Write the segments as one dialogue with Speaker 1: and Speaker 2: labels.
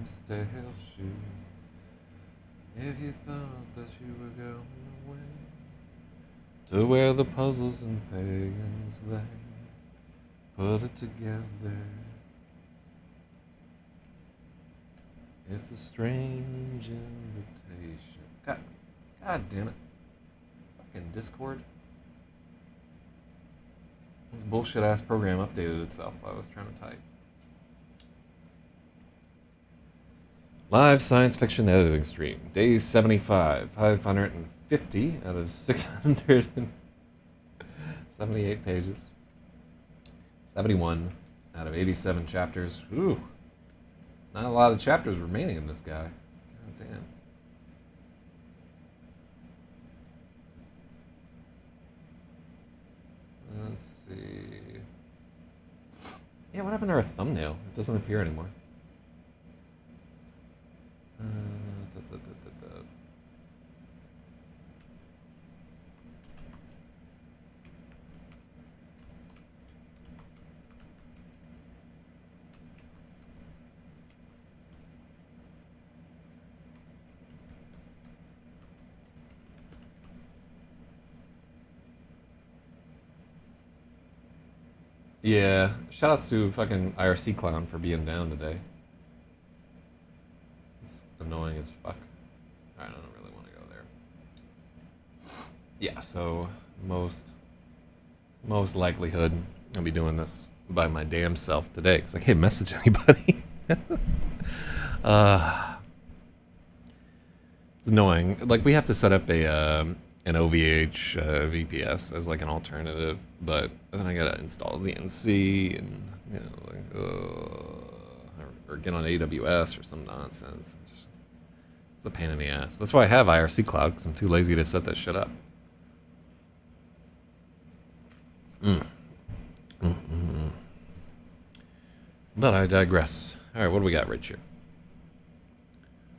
Speaker 1: stale shoes. If you thought that you were going away to where the puzzles and pagans lay, put it together. It's a strange invitation. God damn it. Fucking Discord. This bullshit ass program updated itself while I was trying to type. Live science fiction editing stream. Day 75. 550 out of 678 pages. 71 out of 87 chapters. Ooh. Not a lot of chapters remaining in this guy. God damn. Let's see. Yeah, what happened to our thumbnail? It doesn't appear anymore. Da, da, da, da, da. Yeah, shoutouts to fucking IRC Clown for being down today. It's annoying as fuck. I don't really want to go there. Yeah, so most likelihood I'll be doing this by my damn self today because I can't message anybody. It's annoying. Like we have to set up an OVH VPS as like an alternative, but then I gotta install ZNC and or get on AWS or some nonsense. It's a pain in the ass. That's why I have IRC Cloud because I'm too lazy to set that shit up. But I digress. All right, what do we got, Rich here?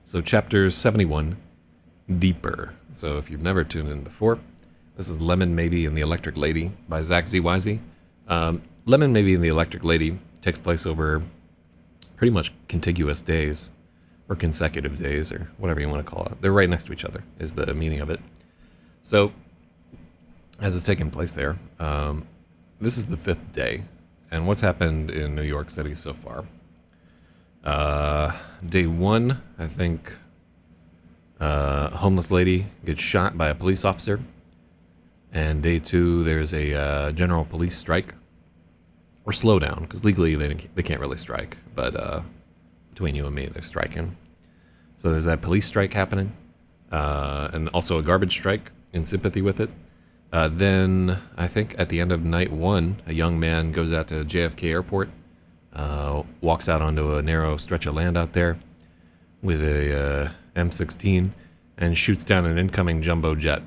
Speaker 1: So chapter 71. Deeper. So if you've never tuned in before, this is Lemon Maybe and the Electric Lady by Zak Zyz. Lemon Maybe and the Electric Lady takes place over pretty much contiguous days, or consecutive days, or whatever you want to call it. They're right next to each other, is the meaning of it. So, as it's taking place there, this is the 5th day, and what's happened in New York City so far? Day 1, I think, a homeless lady gets shot by a police officer. And day 2, there's a general police strike. Or slowdown, because legally they can't really strike. But between you and me, they're striking. So there's that police strike happening. And also a garbage strike in sympathy with it. Then, I think at the end of night 1, a young man goes out to JFK Airport. Walks out onto a narrow stretch of land out there with a M16 and shoots down an incoming jumbo jet.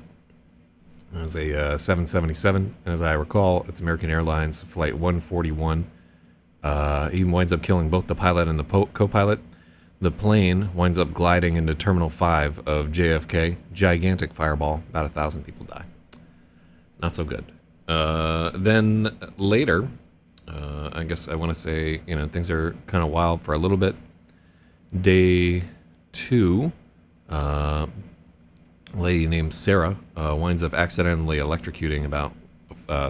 Speaker 1: It was a 777, and as I recall, it's American Airlines Flight 141. He winds up killing both the pilot and the co-pilot. The plane winds up gliding into Terminal 5 of JFK. Gigantic fireball. About 1,000 people die. Not so good. Then later, I guess I want to say, things are kind of wild for a little bit. Day 2, a lady named Sarah winds up accidentally electrocuting about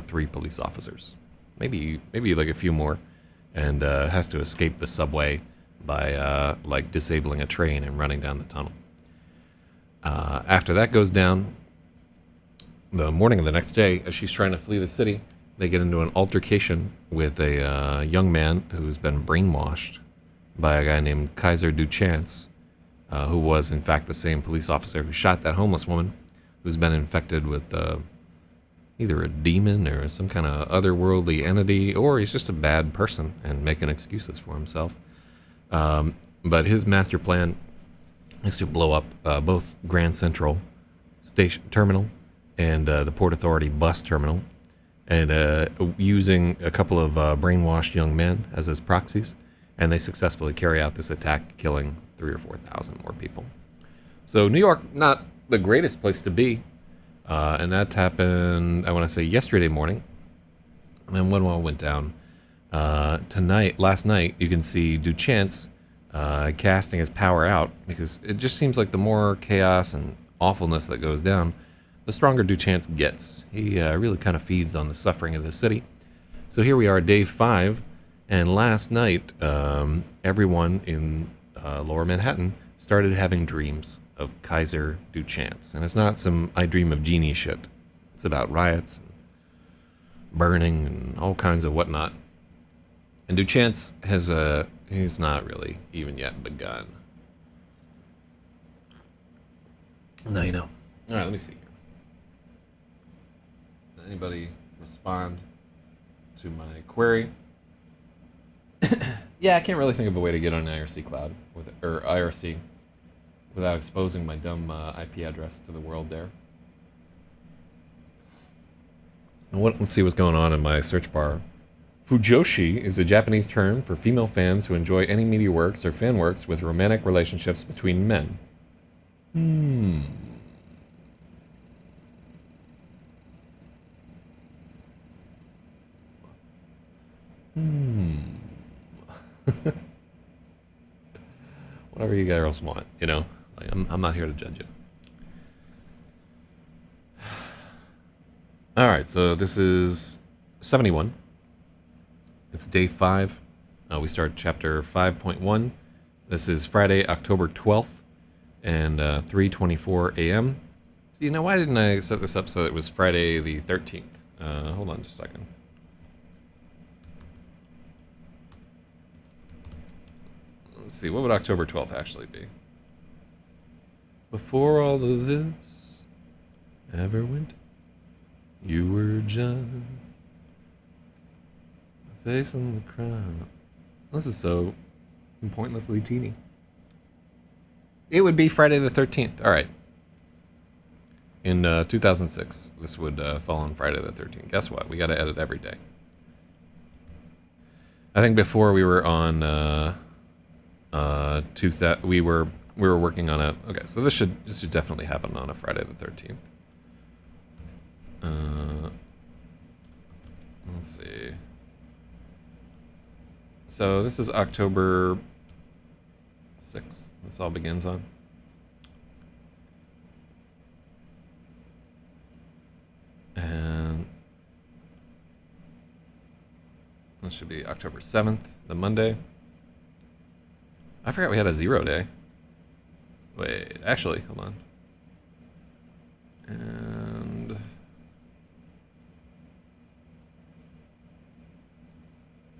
Speaker 1: 3 police officers, maybe like a few more, and has to escape the subway by like disabling a train and running down the tunnel. After that goes down, the morning of the next day, as she's trying to flee the city, they get into an altercation with a young man who's been brainwashed by a guy named Kaiser Duchance, who was in fact the same police officer who shot that homeless woman, who's been infected with either a demon or some kind of otherworldly entity, or he's just a bad person and making excuses for himself. But his master plan is to blow up both Grand Central Station Terminal and the Port Authority bus terminal, and using a couple of brainwashed young men as his proxies, and they successfully carry out this attack, killing 3,000 or 4,000 more people. So New York, not the greatest place to be, and that happened, I want to say, yesterday morning. And then one more went down. Last night, you can see Duchance casting his power out, because it just seems like the more chaos and awfulness that goes down, the stronger Duchance gets. He really kind of feeds on the suffering of the city. So here we are, day 5, and last night, everyone in Lower Manhattan started having dreams of Kaiser Duchance. And it's not some I Dream of Genie shit. It's about riots, and burning, and all kinds of whatnot. And Duchance has he's not really even yet begun. No, you know. All right, let me see here. Anybody respond to my query? Yeah, I can't really think of a way to get on IRC Cloud or IRC without exposing my dumb IP address to the world there. And let's see what's going on in my search bar. Fujoshi is a Japanese term for female fans who enjoy any media works or fan works with romantic relationships between men. Whatever you girls want, you know? Like, I'm not here to judge you. Alright, so this is 71. It's day 5. We start chapter 5.1. This is Friday, October 12th, and 3:24 a.m. See, now why didn't I set this up so it was Friday the 13th? Hold on just a second. Let's see, what would October 12th actually be? Before all of this ever went, you were just facing the crowd. This is so pointlessly teeny. It would be Friday the 13th. All right. In 2006, this would fall on Friday the 13th. Guess what? We got to edit every day. I think before we were on we were working on a. Okay, so this should definitely happen on a Friday the 13th. Let's see. So this is October 6th. This all begins on. And this should be October 7th, the Monday. I forgot we had a 0 day. Wait, actually, hold on. And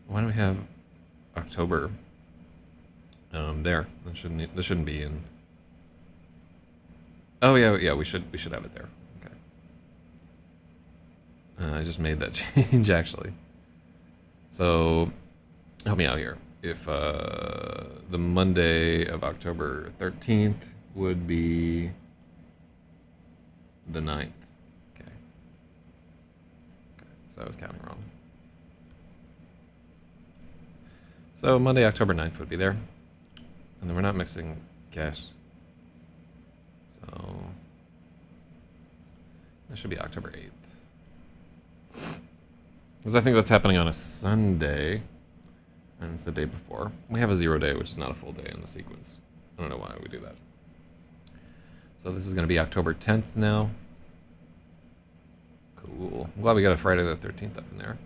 Speaker 1: why do we have October there? This shouldn't be in. Oh yeah, we should have it there. Okay. I just made that change actually. So help me out here. If the Monday of October 13th would be the 9th. Okay. So I was counting wrong. So Monday, October 9th would be there. And then we're not mixing cash. So that should be October 8th. Because I think that's happening on a Sunday. And it's the day before. We have a 0 day, which is not a full day in the sequence. I don't know why we do that. So this is going to be October 10th now. Cool. I'm glad we got a Friday the 13th up in there.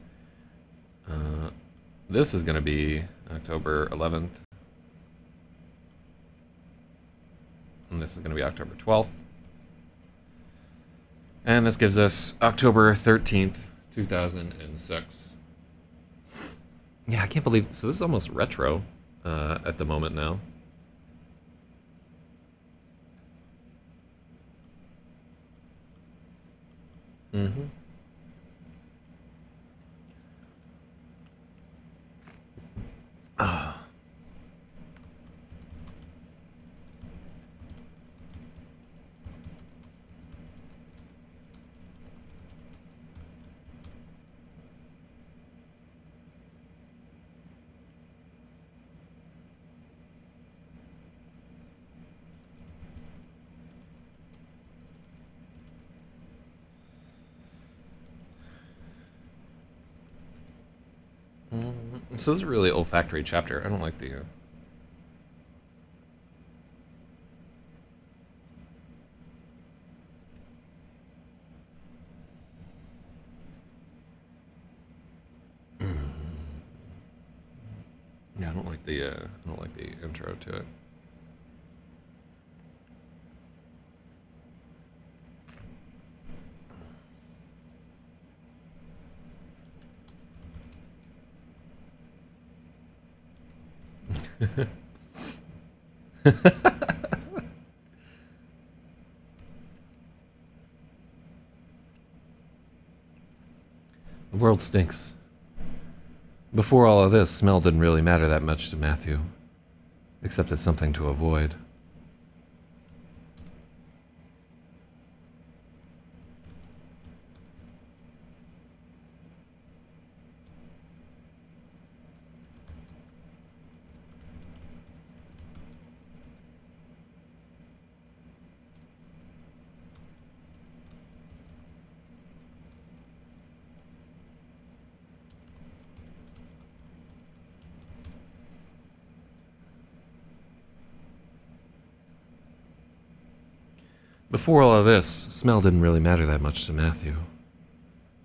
Speaker 1: This is going to be October 11th. And this is going to be October 12th. And this gives us October 13th, 2006. Yeah, I can't believe. So this is almost retro at the moment now. Mm-hmm. Ah. So this is a really olfactory chapter. I don't like the I don't like the intro to it. The world stinks. Before all of this, smell didn't really matter that much to Matthew, except as something to avoid. Before all of this, smell didn't really matter that much to Matthew.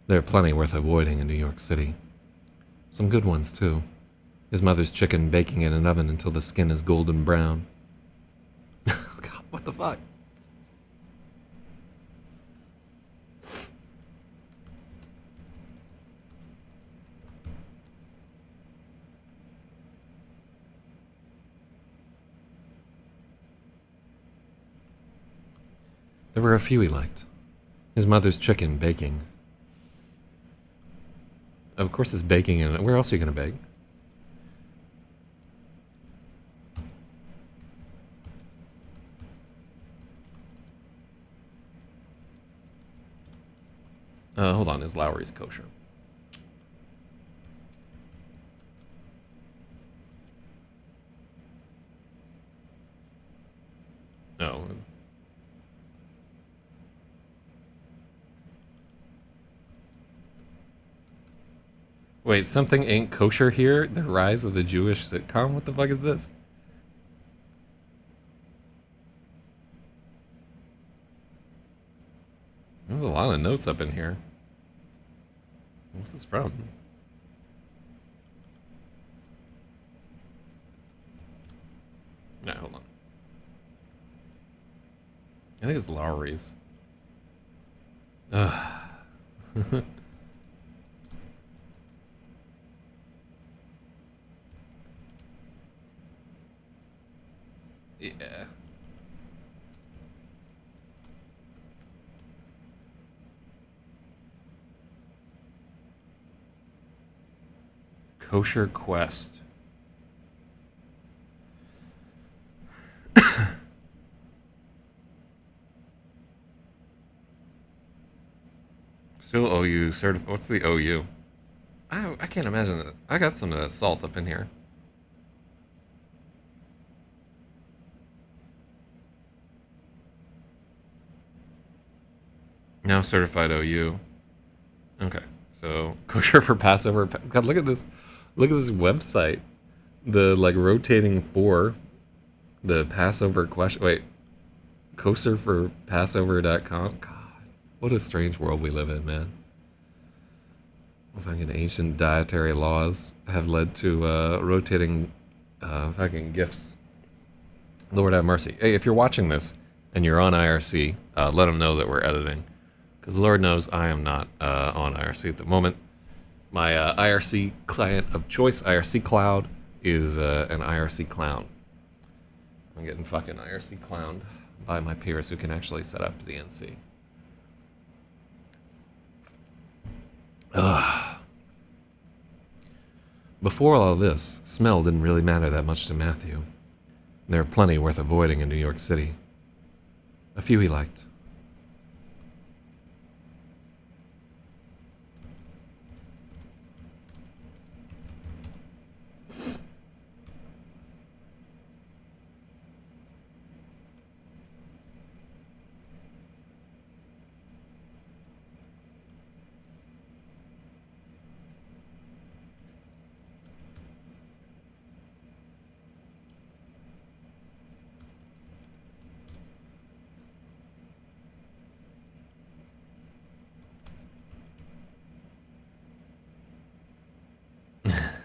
Speaker 1: There are plenty worth avoiding in New York City. Some good ones, too. His mother's chicken baking in an oven until the skin is golden brown. God, what the fuck? There were a few he liked. His mother's chicken baking. Of course it's baking in it. Where else are you going to bake? Hold on, is Lowry's kosher? No. Wait, something ain't kosher here? The rise of the Jewish sitcom? What the fuck is this? There's a lot of notes up in here. What's this from? No, hold on. I think it's Lowry's. Ugh. Yeah. Kosher Quest. Still OU certified. What's the OU? I can't imagine that. I got some of that salt up in here. Now certified OU. Okay, so kosher for Passover. God, look at this! Look at this website. The like rotating four. The Passover question. Wait, kosher for Passover.com. God, what a strange world we live in, man. Fucking ancient dietary laws have led to rotating fucking gifts. Lord have mercy. Hey, if you're watching this and you're on IRC, let them know that we're editing. Because Lord knows I am not on IRC at the moment. My IRC client of choice, IRC Cloud, is an IRC clown. I'm getting fucking IRC clowned by my peers who can actually set up ZNC. Ugh. Before all this, smell didn't really matter that much to Matthew. There are plenty worth avoiding in New York City. A few he liked.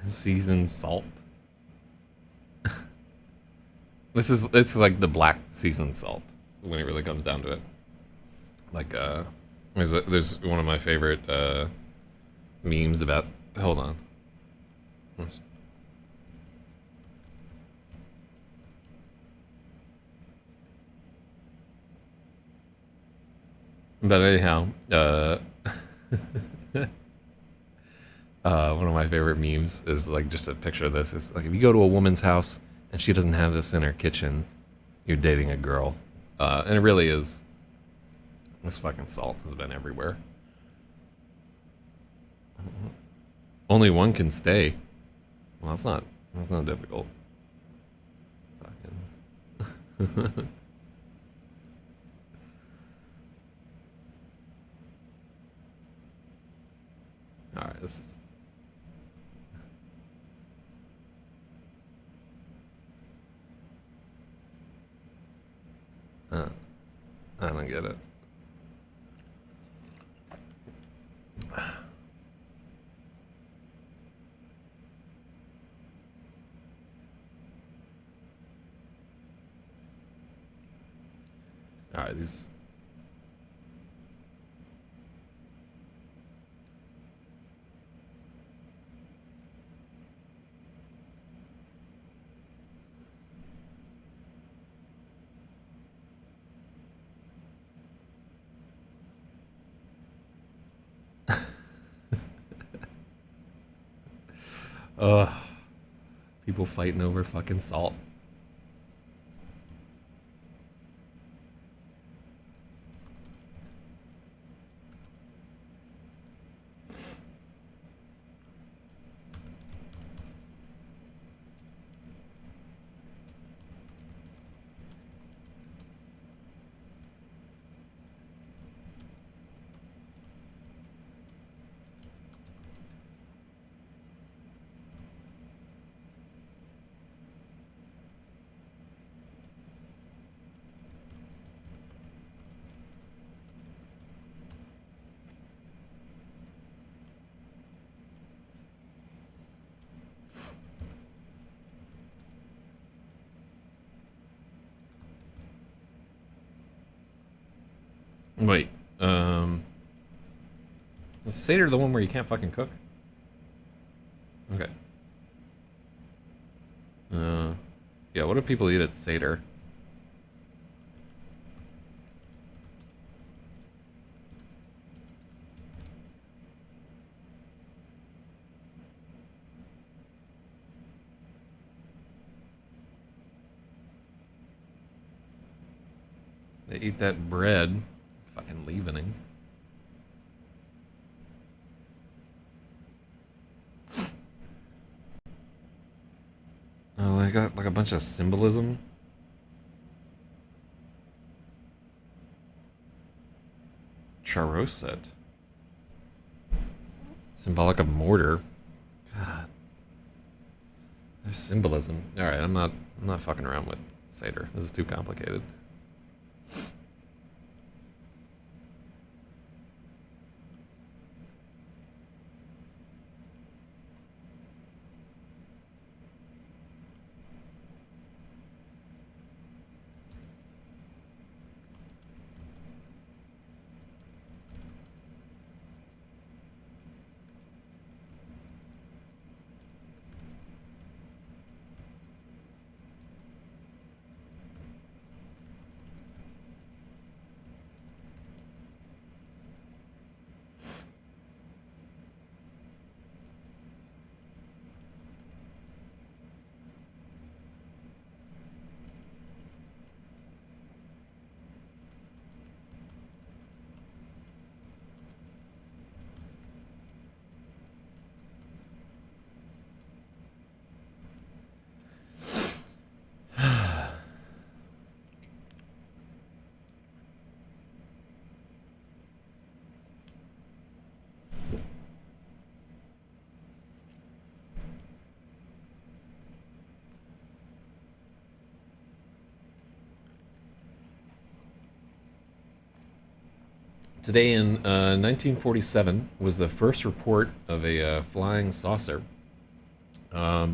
Speaker 1: Seasoned salt. It's like the black seasoned salt when it really comes down to it. Like there's one of my favorite memes about. Hold on. Let's, but anyhow, one of my favorite memes is like just a picture of this. It's like if you go to a woman's house and she doesn't have this in her kitchen, you're dating a girl. And it really is. This fucking salt has been everywhere. Only one can stay. Well, that's not difficult. Fucking. All right, this is. I don't get it. All right, these. Ugh. People fighting over fucking salt. Wait, is Seder the one where you can't fucking cook? Okay. Yeah, what do people eat at Seder? They eat that bread. Fucking leavening. Oh, they got like a bunch of symbolism. Charoset. Symbolic of mortar. God. There's symbolism. Alright, I'm not fucking around with Seder. This is too complicated. Today in 1947 was the first report of a flying saucer. Oh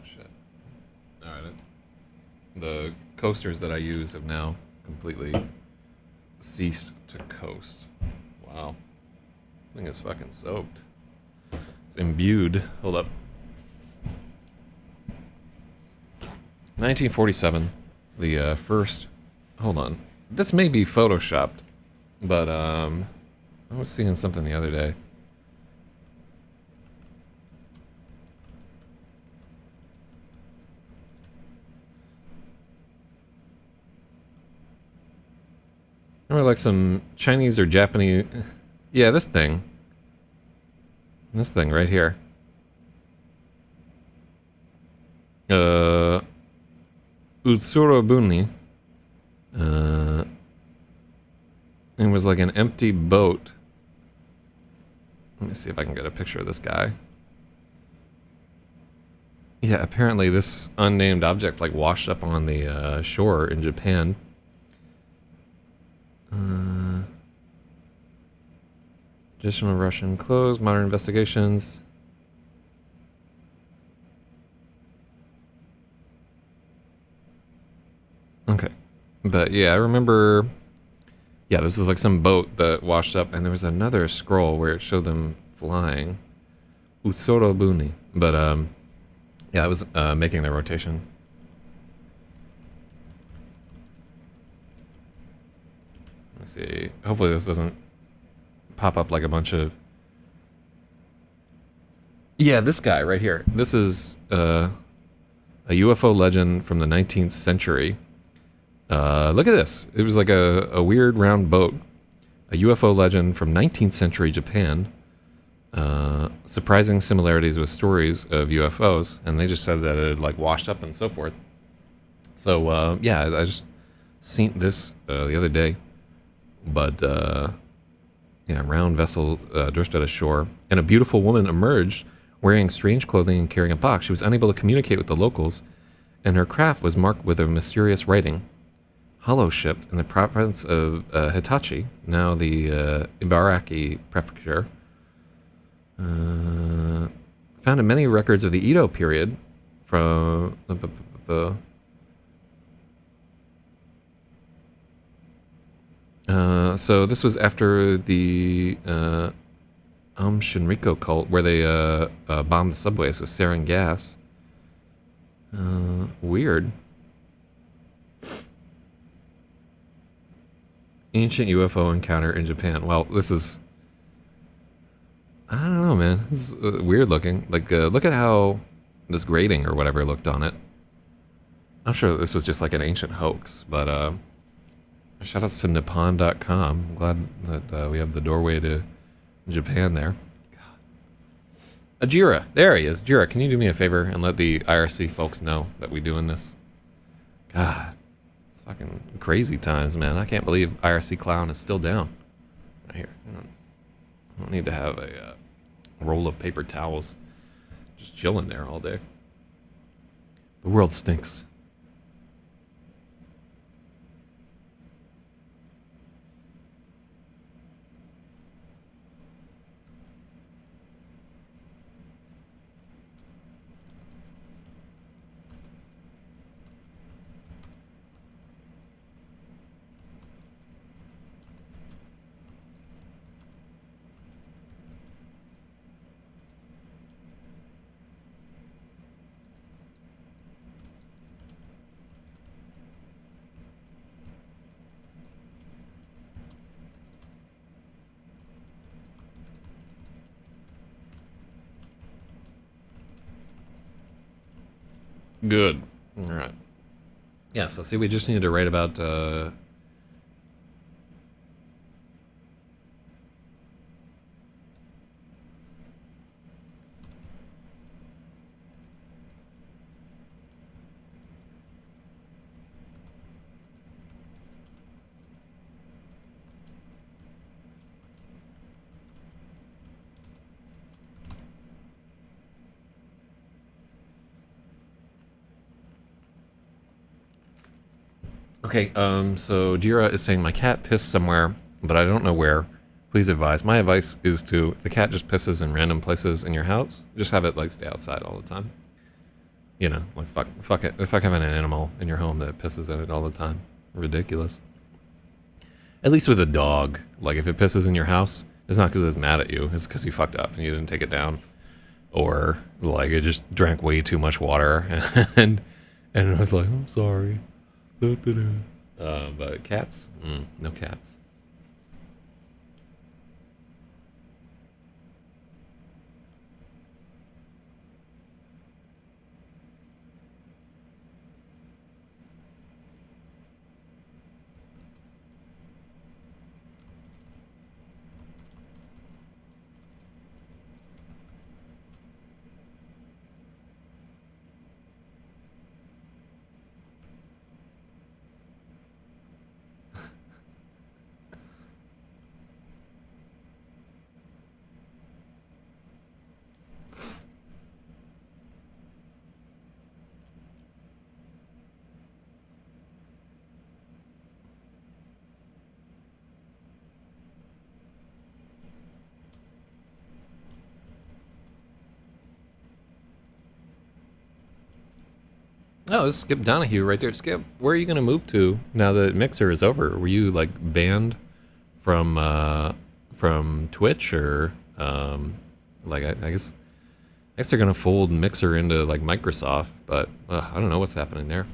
Speaker 1: shit! All right. the coasters that I use have now completely ceased to coast. Wow. Thing is fucking soaked. It's imbued. Hold up. 1947. The first. Hold on. This may be photoshopped, but I was seeing something the other day. Remember like some Chinese or Japanese. Yeah, this thing. This thing right here. Utsurobuni. It was like an empty boat. Let me see if I can get a picture of this guy. Yeah, apparently this unnamed object like washed up on the shore in Japan. Traditional Russian clothes, modern investigations. Okay. But yeah, I remember. Yeah, this is like some boat that washed up, and there was another scroll where it showed them flying. Utsurobuni. But yeah, it was making their rotation. Let's see. Hopefully this doesn't pop up like a bunch of. Yeah, this guy right here. This is a UFO legend from the 19th century. Look at this. It was like a weird round boat. A UFO legend from 19th century Japan. Surprising similarities with stories of UFOs. And they just said that it had like washed up and so forth. So, yeah, I just seen this the other day. But, yeah, round vessel drifted ashore. And a beautiful woman emerged wearing strange clothing and carrying a box. She was unable to communicate with the locals. And her craft was marked with a mysterious writing. Hollow ship in the province of Hitachi, now the Ibaraki prefecture, found in many records of the Edo period from so this was after the Shinriko cult, where they bombed the subways with sarin gas. Weird. Ancient UFO encounter in Japan. Well, this is. I don't know, man. This is weird looking. Like, look at how this grating or whatever looked on it. I'm sure this was just like an ancient hoax, but shout outs to Nippon.com. I'm glad that we have the doorway to Japan there. God. Ajira, there he is. Jira, can you do me a favor and let the IRC folks know that we're doing this? God. Fucking crazy times, man. I can't believe IRC Clown is still down. Right here. I don't need to have a roll of paper towels just chilling there all day. The world stinks. Good. All right. Yeah, so see, we just needed to write about Okay, so Jira is saying my cat pissed somewhere, but I don't know where. Please advise. My advice is to, if the cat just pisses in random places in your house, just have it like stay outside all the time. You know, like fuck it. Fuck having an animal in your home that pisses in it all the time. Ridiculous. At least with a dog, like if it pisses in your house, it's not because it's mad at you. It's because you fucked up and you didn't take it down, or like it just drank way too much water and it was like, I'm sorry. But cats, no cats. Oh, it's Skip Donahue right there. Skip, where are you going to move to now that Mixer is over? Were you like banned from Twitch, or like I guess they're going to fold Mixer into like Microsoft, but I don't know what's happening there.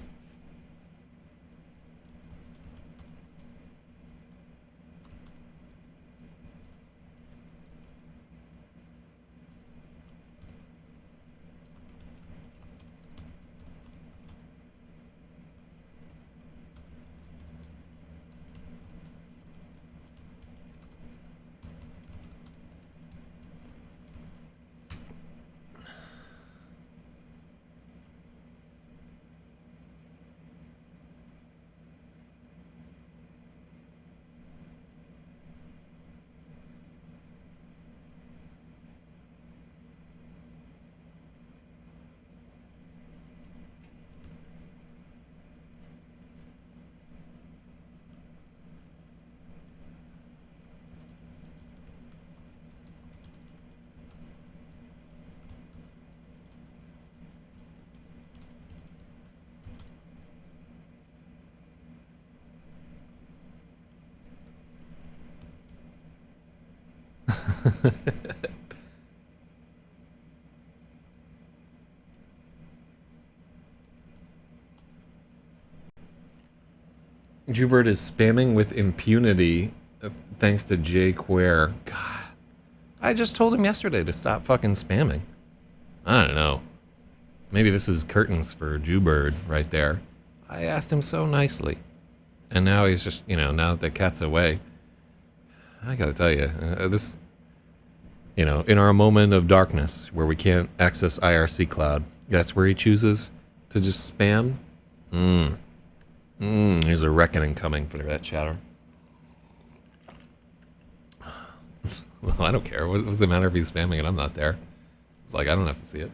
Speaker 1: Jubert is spamming with impunity thanks to Jay Quare. God, I just told him yesterday to stop fucking spamming. I don't know. Maybe this is curtains for Jubert right there. I asked him so nicely. And now he's just, now that the cat's away, I gotta tell you, this, in our moment of darkness where we can't access IRC Cloud, that's where he chooses to just spam. There's a reckoning coming for that chatter. Well, I don't care. What does it matter if he's spamming and I'm not there? It's like, I don't have to see it.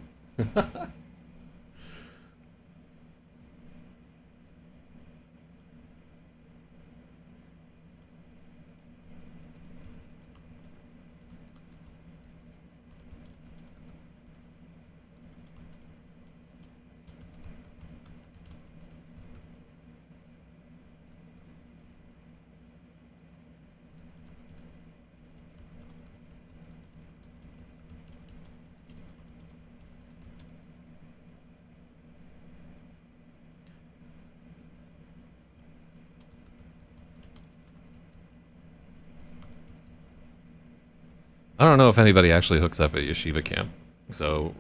Speaker 1: I don't know if anybody actually hooks up at Yeshiva camp. So,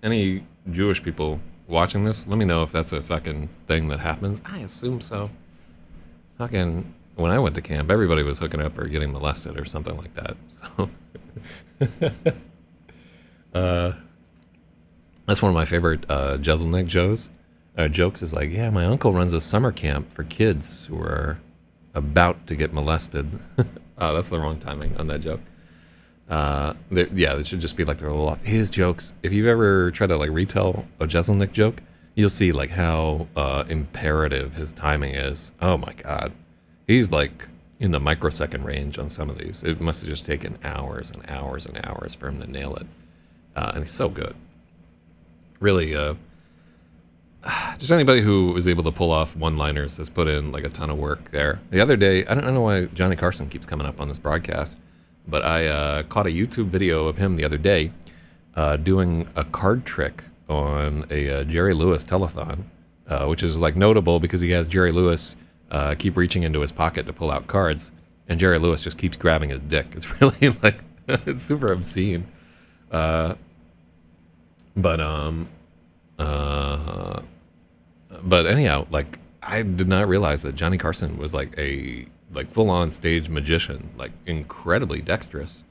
Speaker 1: any Jewish people watching this, let me know if that's a fucking thing that happens. I assume so. Fucking, when I went to camp, everybody was hooking up or getting molested or something like that. So, that's one of my favorite Jezelnik jokes is like, yeah, my uncle runs a summer camp for kids who are about to get molested. Oh, that's the wrong timing on that joke. It should just be like their little his jokes. If you've ever tried to like retell a Jezelnik joke, you'll see like how imperative his timing is. Oh my god, he's like in the microsecond range on some of these. It must have just taken hours and hours and hours for him to nail it, and he's so good. Really, just anybody who was able to pull off one-liners has put in like a ton of work there. The other day, I don't know why Johnny Carson keeps coming up on this broadcast, but I caught a YouTube video of him the other day doing a card trick on a Jerry Lewis telethon, which is like notable because he has Jerry Lewis keep reaching into his pocket to pull out cards, and Jerry Lewis just keeps grabbing his dick. It's really like it's super obscene. But anyhow, like I did not realize that Johnny Carson was like a full-on stage magician, like incredibly dexterous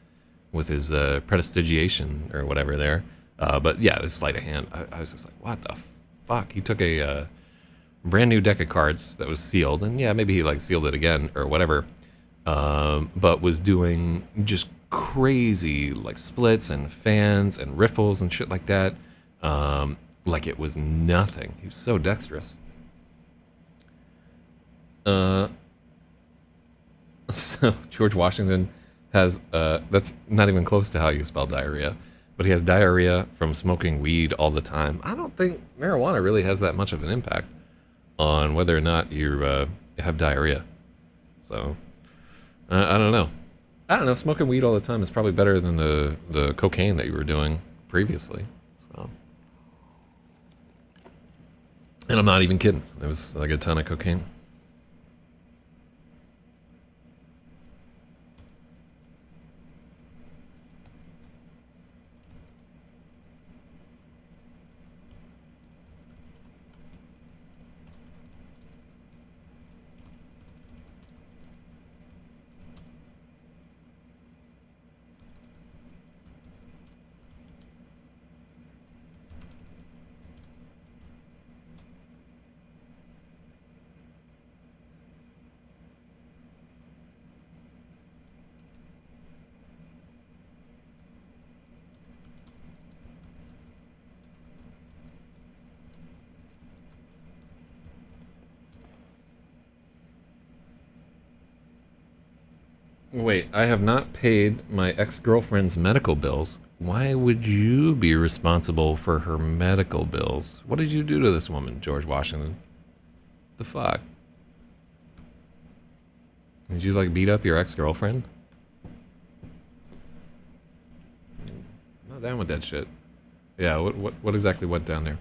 Speaker 1: with his prestidigitation or whatever there. But yeah, this sleight of hand, I was just like, what the fuck? He took a brand new deck of cards that was sealed, and yeah, maybe he like sealed it again or whatever, but was doing just crazy like splits and fans and riffles and shit like that. Like it was nothing. He was so dexterous. So George Washington has, that's not even close to how you spell diarrhea, but he has diarrhea from smoking weed all the time. I don't think marijuana really has that much of an impact on whether or not you have diarrhea. So, I don't know. Smoking weed all the time is probably better than the cocaine that you were doing previously. So. And I'm not even kidding. There was like a ton of cocaine. Wait, I have not paid my ex-girlfriend's medical bills. Why would you be responsible for her medical bills? What did you do to this woman, George Washington? The fuck? Did you like beat up your ex-girlfriend? I'm not down with that shit. Yeah, what exactly went down there?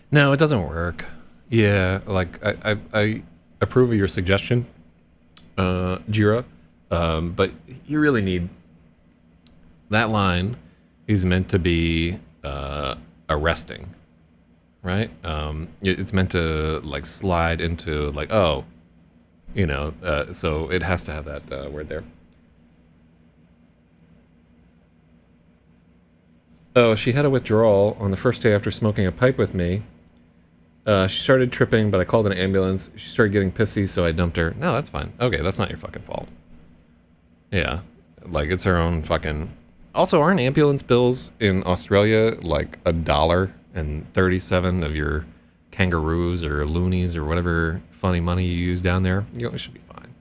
Speaker 1: No, it doesn't work. Yeah, like I approve of your suggestion, Jira, but you really need that line is meant to be arresting, right? It's meant to like slide into like so it has to have that word there. Oh, she had a withdrawal on the first day after smoking a pipe with me. She started tripping, but I called an ambulance. She started getting pissy, so I dumped her. No, that's fine. Okay, that's not your fucking fault. Yeah, like it's her own fucking... Also, aren't ambulance bills in Australia like $1.37 of your kangaroos or loonies or whatever funny money you use down there? You know, it should be fine.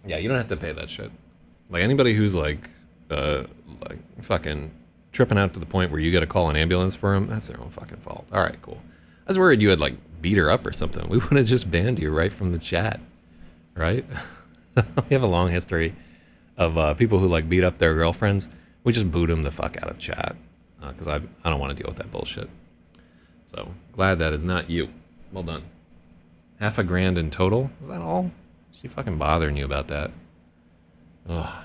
Speaker 1: Yeah, you don't have to pay that shit. Like anybody who's like fucking tripping out to the point where you got to call an ambulance for them, that's their own fucking fault. All right, cool. I was worried you had like beat her up or something. We would have just banned you right from the chat, right? We have a long history of people who like beat up their girlfriends. We just boot them the fuck out of chat because I don't want to deal with that bullshit. So glad that is not you. Well done. $500 in total? Is that all? Is she fucking bothering you about that? Ugh.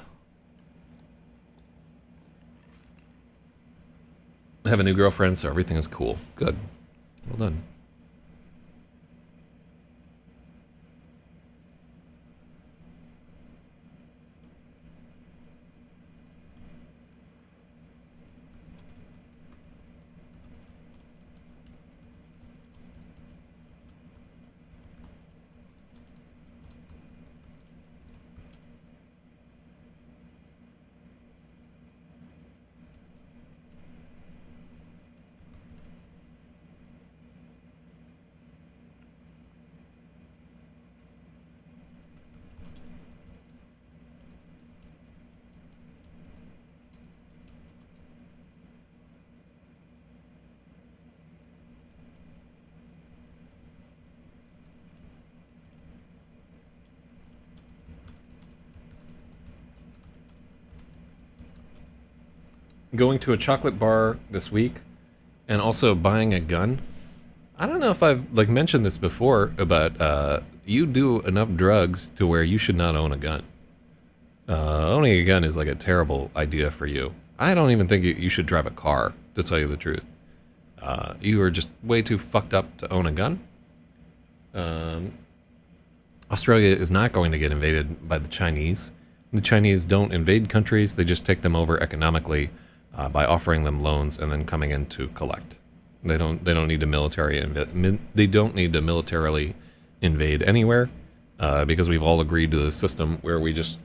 Speaker 1: I have a new girlfriend, so everything is cool. Good. Well done. going to a chocolate bar this week and also buying a gun. I don't know if I've like mentioned this before, but you do enough drugs to where you should not own a gun. Owning a gun is like a terrible idea for you. I don't even think you should drive a car, to tell you the truth. You are just way too fucked up to own a gun. Australia is not going to get invaded by the Chinese. The Chinese don't invade countries; they just take them over economically by offering them loans and then coming in to collect. They don't need to they don't need to militarily invade anywhere because we've all agreed to the system where we just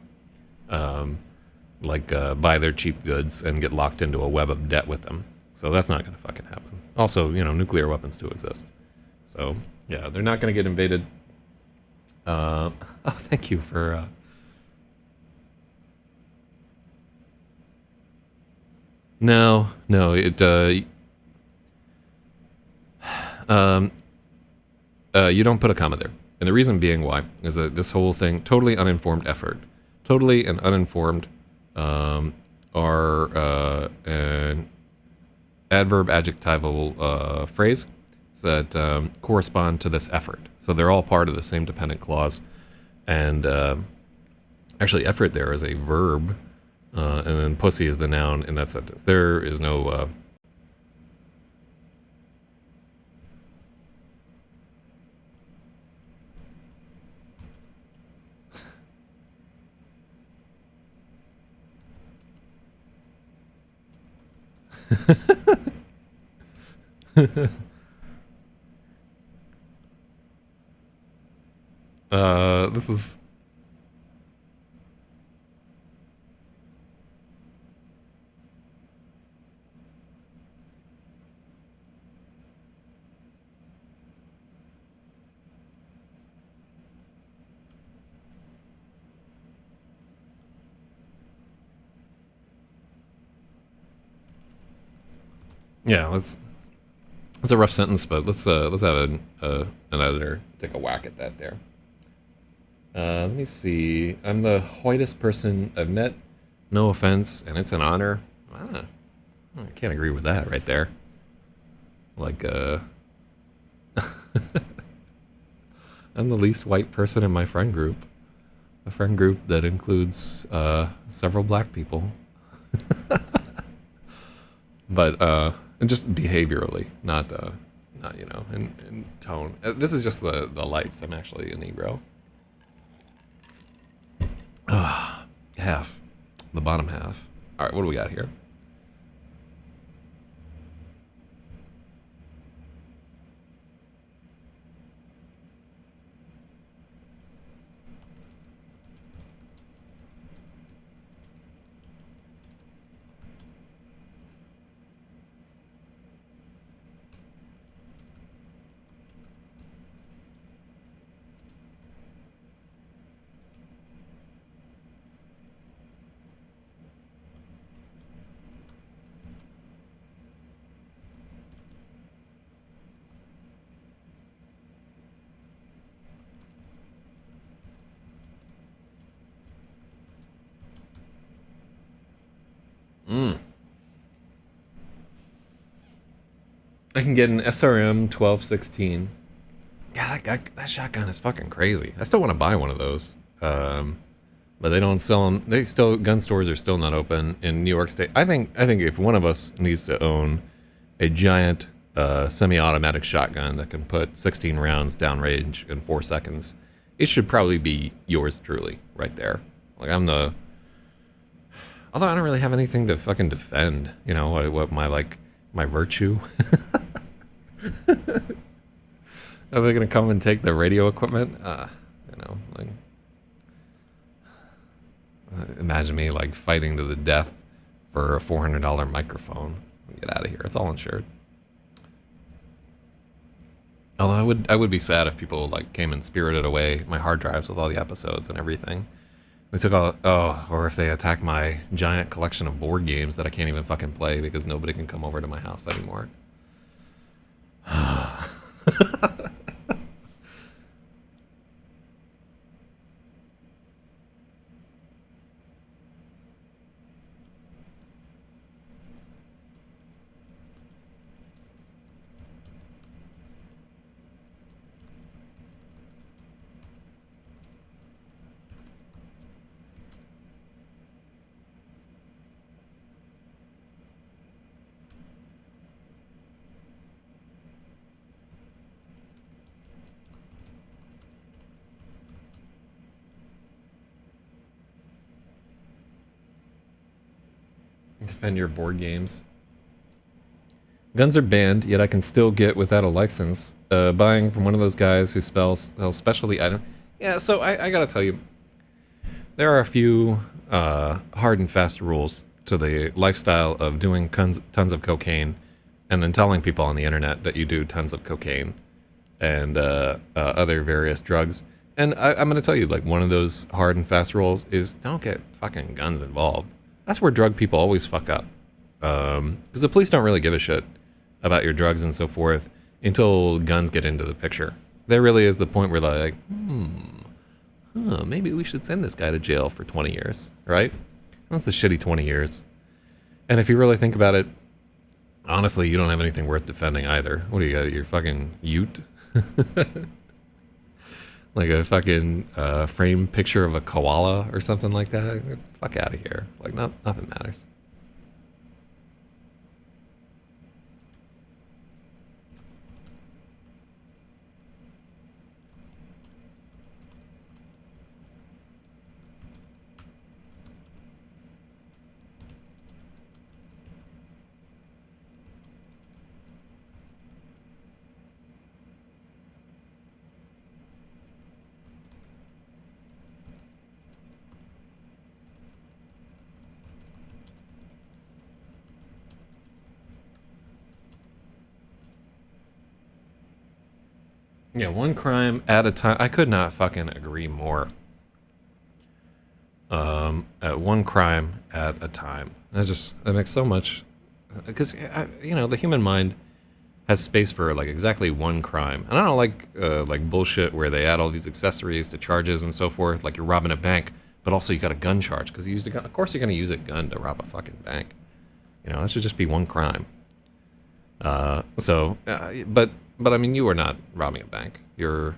Speaker 1: buy their cheap goods and get locked into a web of debt with them. So that's not going to fucking happen. Also, nuclear weapons do exist. So yeah, they're not going to get invaded. Oh, thank you for. No, it. You don't put a comma there, and the reason being why is that this whole thing, totally uninformed effort, totally and uninformed, are an adverb adjectival phrase that correspond to this effort. So they're all part of the same dependent clause, and actually, effort there is a verb. And then pussy is the noun in that sentence. There is no... this is... Yeah, it's a rough sentence, but let's have an editor take a whack at that there. Let me see. I'm the whitest person I've met. No offense, and it's an honor. I can't agree with that right there. Like, I'm the least white person in my friend group. A friend group that includes several black people. But and just behaviorally, not in tone. This is just the lights. I'm actually a Negro. Half, the bottom half. All right, what do we got here? I can get an SRM 1216. Yeah, that shotgun is fucking crazy. I still want to buy one of those, but they don't sell them. Gun stores are still not open in New York State. I think if one of us needs to own a giant semi-automatic shotgun that can put 16 rounds downrange in 4 seconds, it should probably be yours truly right there. Like although I don't really have anything to fucking defend. What my virtue. Are they gonna come and take the radio equipment? Imagine me fighting to the death for a $400 microphone. Get out of here. It's all insured. Although I would be sad if people came and spirited away my hard drives with all the episodes and everything. They took or if they attacked my giant collection of board games that I can't even fucking play because nobody can come over to my house anymore. defend your board games. Guns are banned, yet I can still get without a license. Buying from one of those guys who sells specialty items. Yeah, so I gotta tell you, there are a few hard and fast rules to the lifestyle of doing tons of cocaine and then telling people on the internet that you do tons of cocaine and other various drugs. And I'm going to tell you, like, one of those hard and fast rules is don't get fucking guns involved. That's where drug people always fuck up. Because the police don't really give a shit about your drugs and so forth until guns get into the picture. There really is the point where they're like, maybe we should send this guy to jail for 20 years, right? That's a shitty 20 years. And if you really think about it, honestly, you don't have anything worth defending either. What do you got? Your fucking ute? Like a fucking frame picture of a koala or something like that? Get the fuck out of here. Like, nothing matters. Yeah, one crime at a time. I could not fucking agree more. At one crime at a time. That makes so much, because the human mind has space for like exactly one crime, and I don't like bullshit where they add all these accessories to charges and so forth. Like you're robbing a bank, but also you got a gun charge because you used a gun. Of course, you're gonna use a gun to rob a fucking bank. That should just be one crime. But I mean, you are not robbing a bank. You're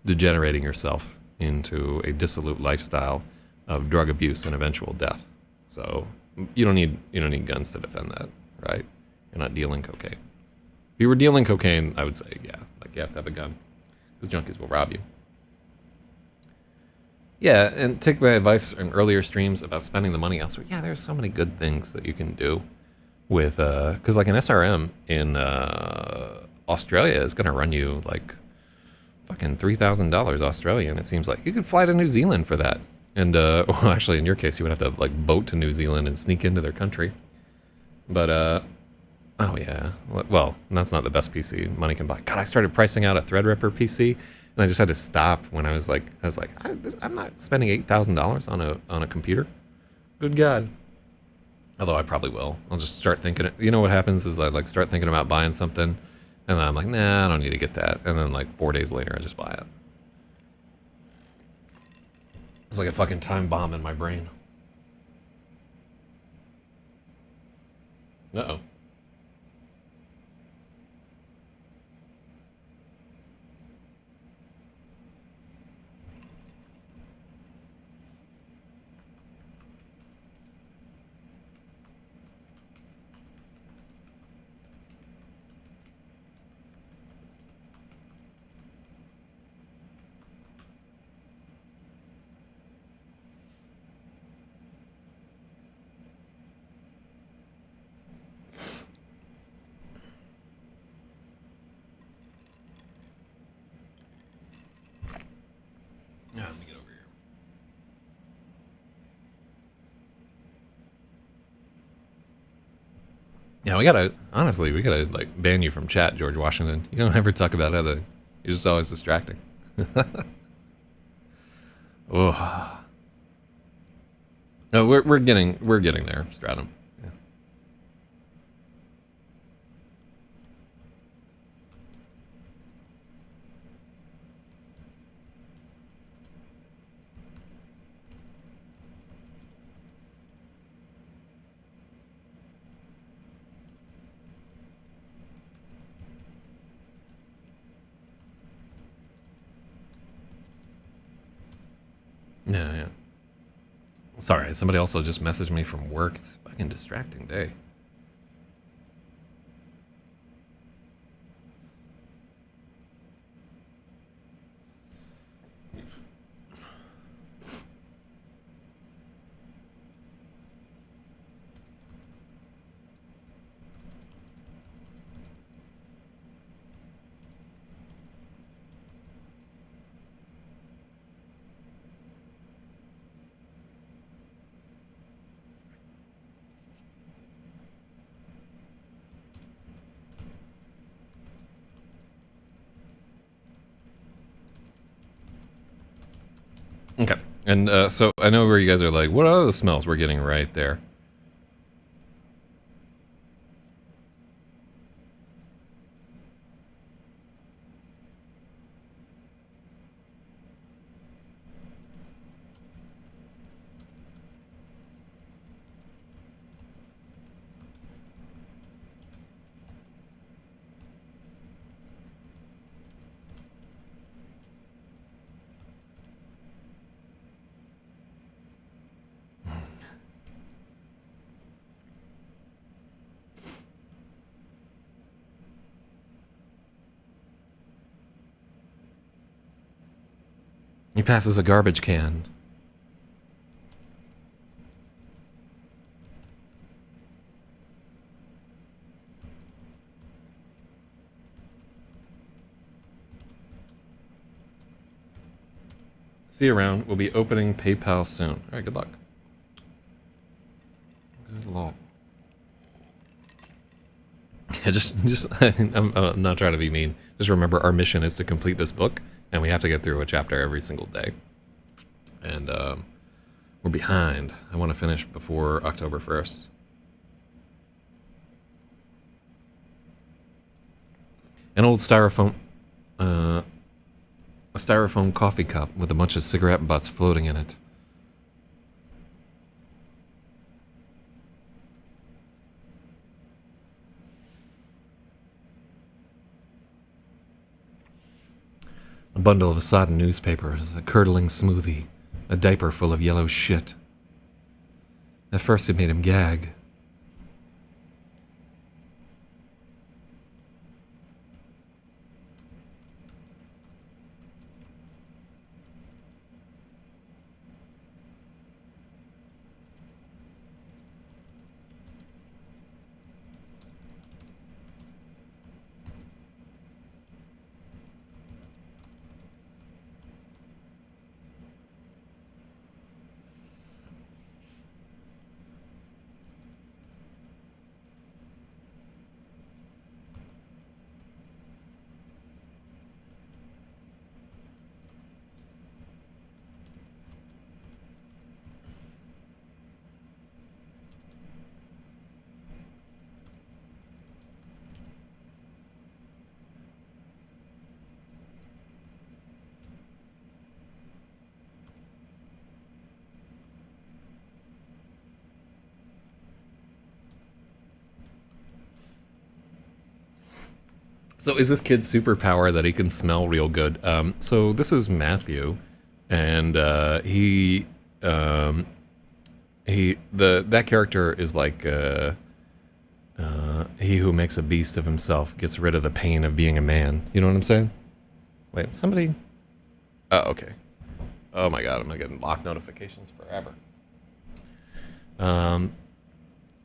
Speaker 1: degenerating yourself into a dissolute lifestyle of drug abuse and eventual death. So you don't need guns to defend that, right? You're not dealing cocaine. If you were dealing cocaine, I would say, yeah, like you have to have a gun, because junkies will rob you. Yeah, and take my advice in earlier streams about spending the money elsewhere. Yeah, there's so many good things that you can do with, because like an SRM in Australia is going to run you like fucking $3,000 Australian. It seems like you could fly to New Zealand for that. And well, actually, in your case, you would have to like boat to New Zealand and sneak into their country. But oh yeah, well, that's not the best PC money can buy. God, I started pricing out a Threadripper PC, and I just had to stop when I was like, I'm not spending $8,000 on a computer. Good God. Although I probably will. I'll just start thinking. You know what happens is I like start thinking about buying something, and then I'm like, nah, I don't need to get that. And then like 4 days later, I just buy it. It's like a fucking time bomb in my brain. Uh-oh. Yeah, let me get over here. Yeah, we gotta like ban you from chat, George Washington. You don't ever talk about other. You're just always distracting. Oh. No, we're getting there, Stratum. Yeah, yeah. Sorry, somebody also just messaged me from work. It's a fucking distracting day. Okay. And so I know where you guys are like, what are the smells we're getting right there? He passes a garbage can. See you around. We'll be opening PayPal soon. All right, good luck. Good luck. Yeah, just I'm not trying to be mean. Just remember, our mission is to complete this book, and we have to get through a chapter every single day. And we're behind. I want to finish before October 1st. An old styrofoam coffee cup with a bunch of cigarette butts floating in it. A bundle of sodden newspapers, a curdling smoothie, a diaper full of yellow shit. At first it made him gag. So is this kid's superpower that he can smell real good? So this is Matthew, and that character is like he who makes a beast of himself gets rid of the pain of being a man. You know what I'm saying? Wait, somebody. Oh, okay. Oh my god, I'm not getting lock notifications forever.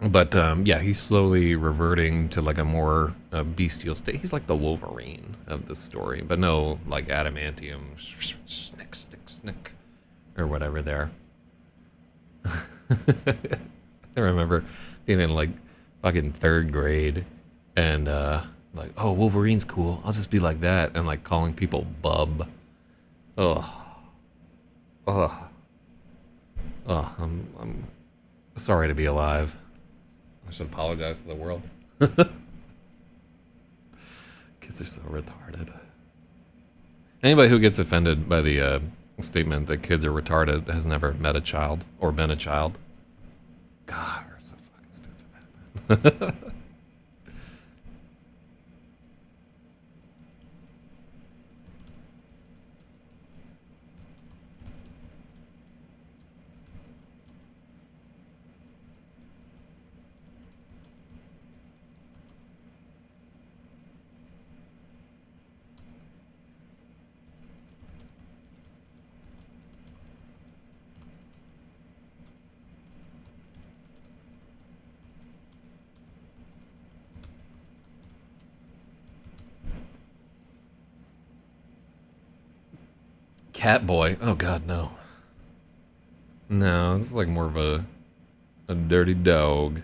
Speaker 1: But yeah, he's slowly reverting to like a more bestial state. He's like the Wolverine of this story, but no like adamantium, snick, or whatever there. I remember being in like fucking third grade and like, oh, Wolverine's cool. I'll just be like that, and like calling people bub. Ugh. Ugh. Ugh. I'm sorry to be alive. I should apologize to the world. Kids are so retarded. Anybody who gets offended by the statement that kids are retarded has never met a child or been a child. God, we're so fucking stupid. Cat boy. Oh god, no. No, this is like more of a dirty dog.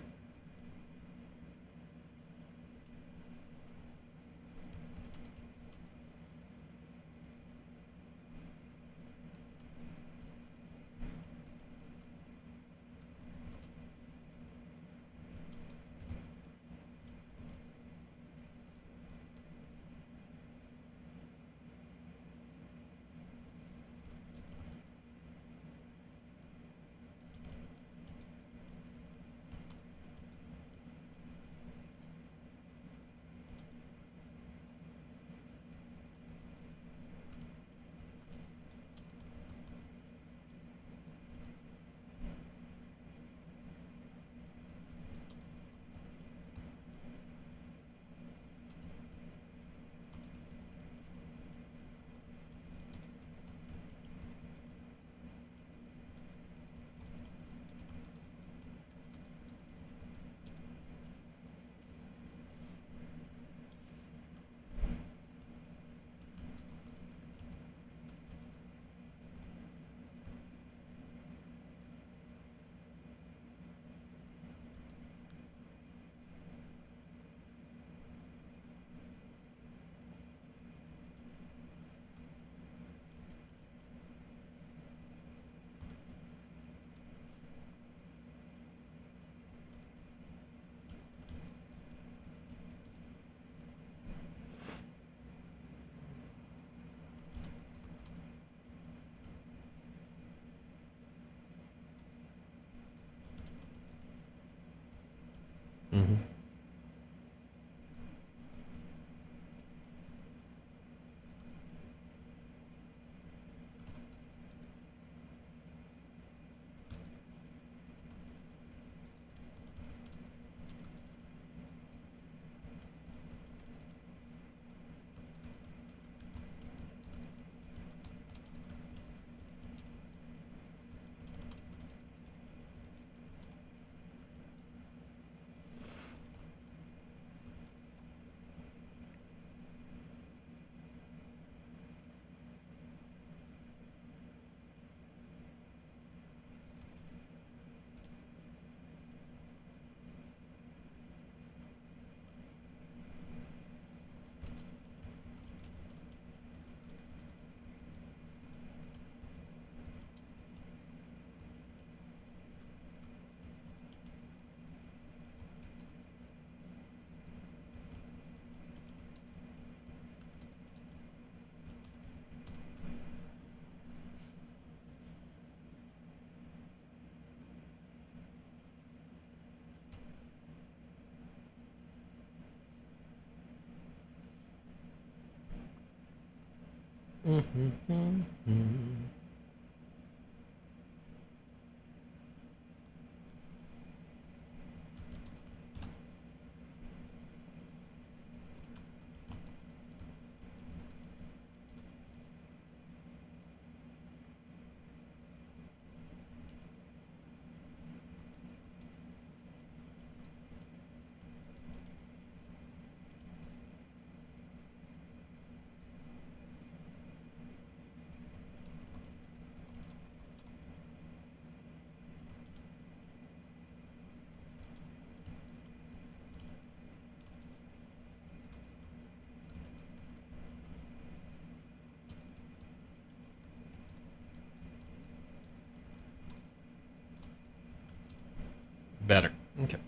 Speaker 1: Better. Okay.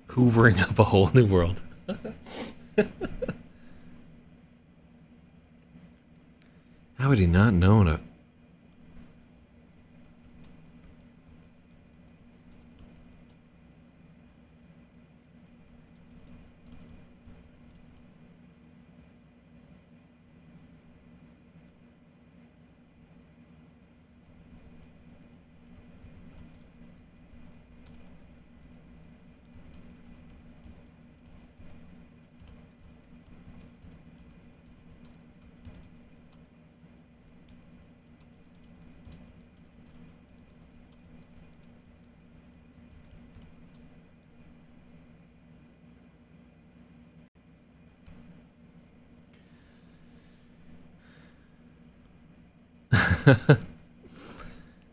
Speaker 1: Hoovering up a whole new world. How would he not know it?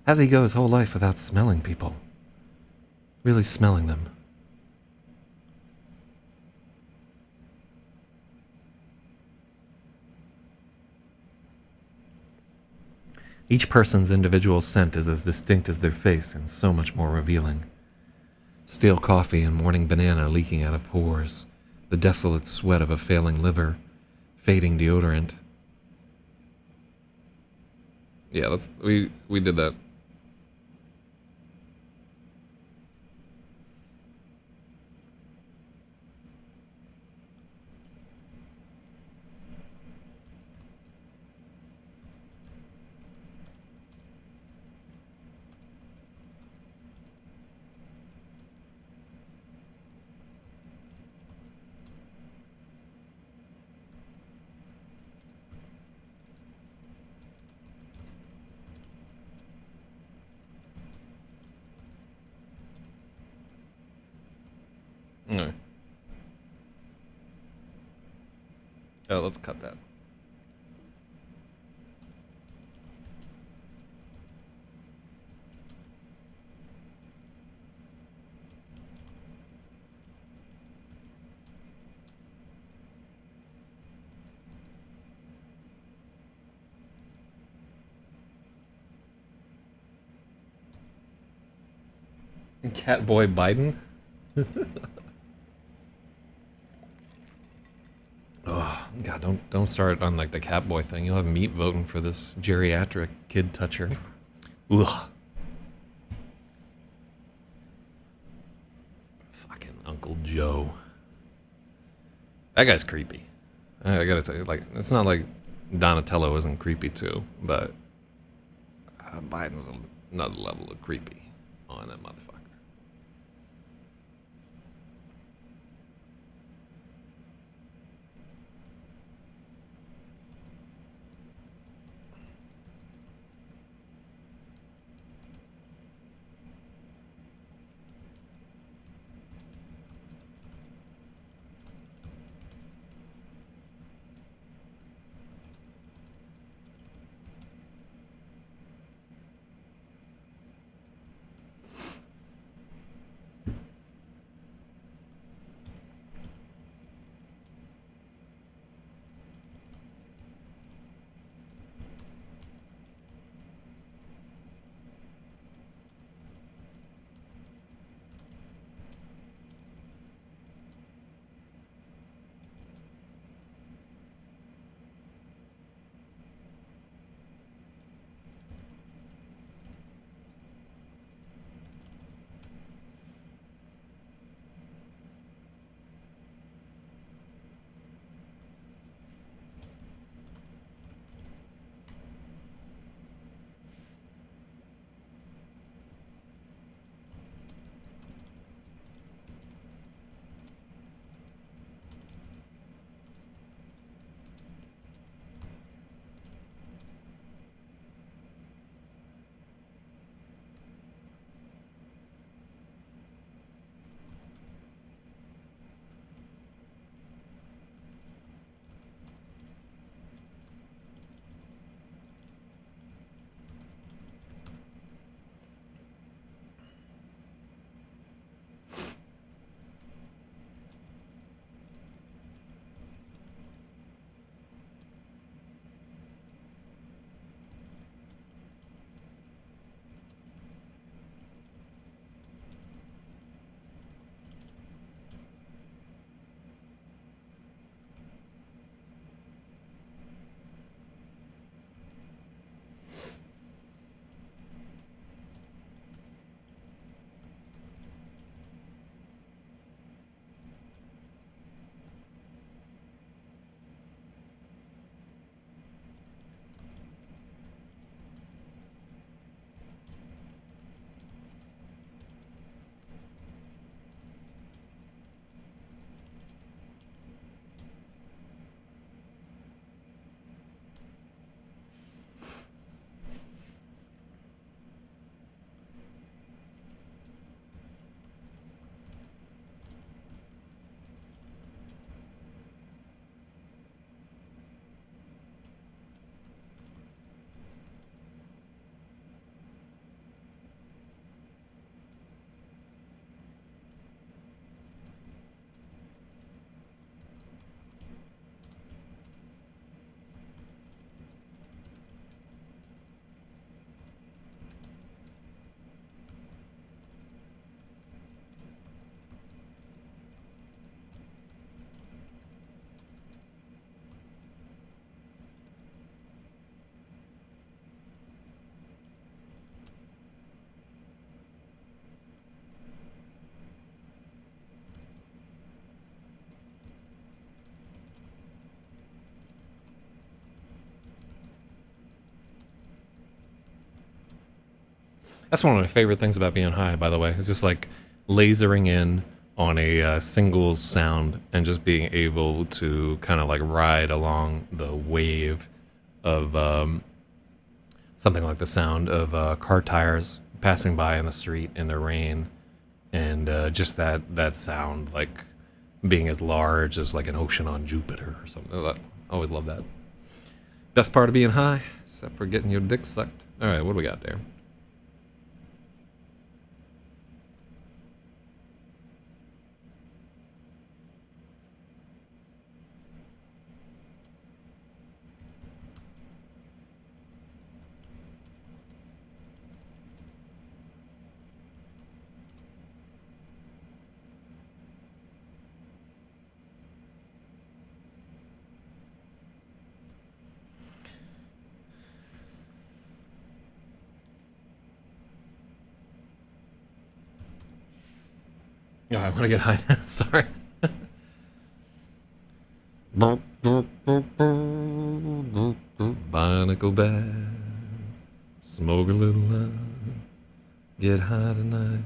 Speaker 1: How did he go his whole life without smelling people? Really smelling them. Each person's individual scent is as distinct as their face and so much more revealing. Stale coffee and morning banana leaking out of pores, the desolate sweat of a failing liver, fading deodorant. Yeah, we did that. No. Oh, let's cut that. Catboy Biden? Oh God! Don't start on like the Catboy thing. You'll have meat voting for this geriatric kid toucher. Ugh. Fucking Uncle Joe. That guy's creepy. I gotta tell you, like, it's not like Donatello isn't creepy too, but Biden's another level of creepy on that motherfucker. That's one of my favorite things about being high, by the way. It's just like lasering in on a single sound and just being able to kind of like ride along the wave of something like the sound of car tires passing by in the street in the rain, and just that sound like being as large as like an ocean on Jupiter or something. I always love that. Best part of being high, except for getting your dick sucked. All right, what do we got there? Oh, I want to get high now. Sorry. Barnacle bag, smoke a little line, get high tonight.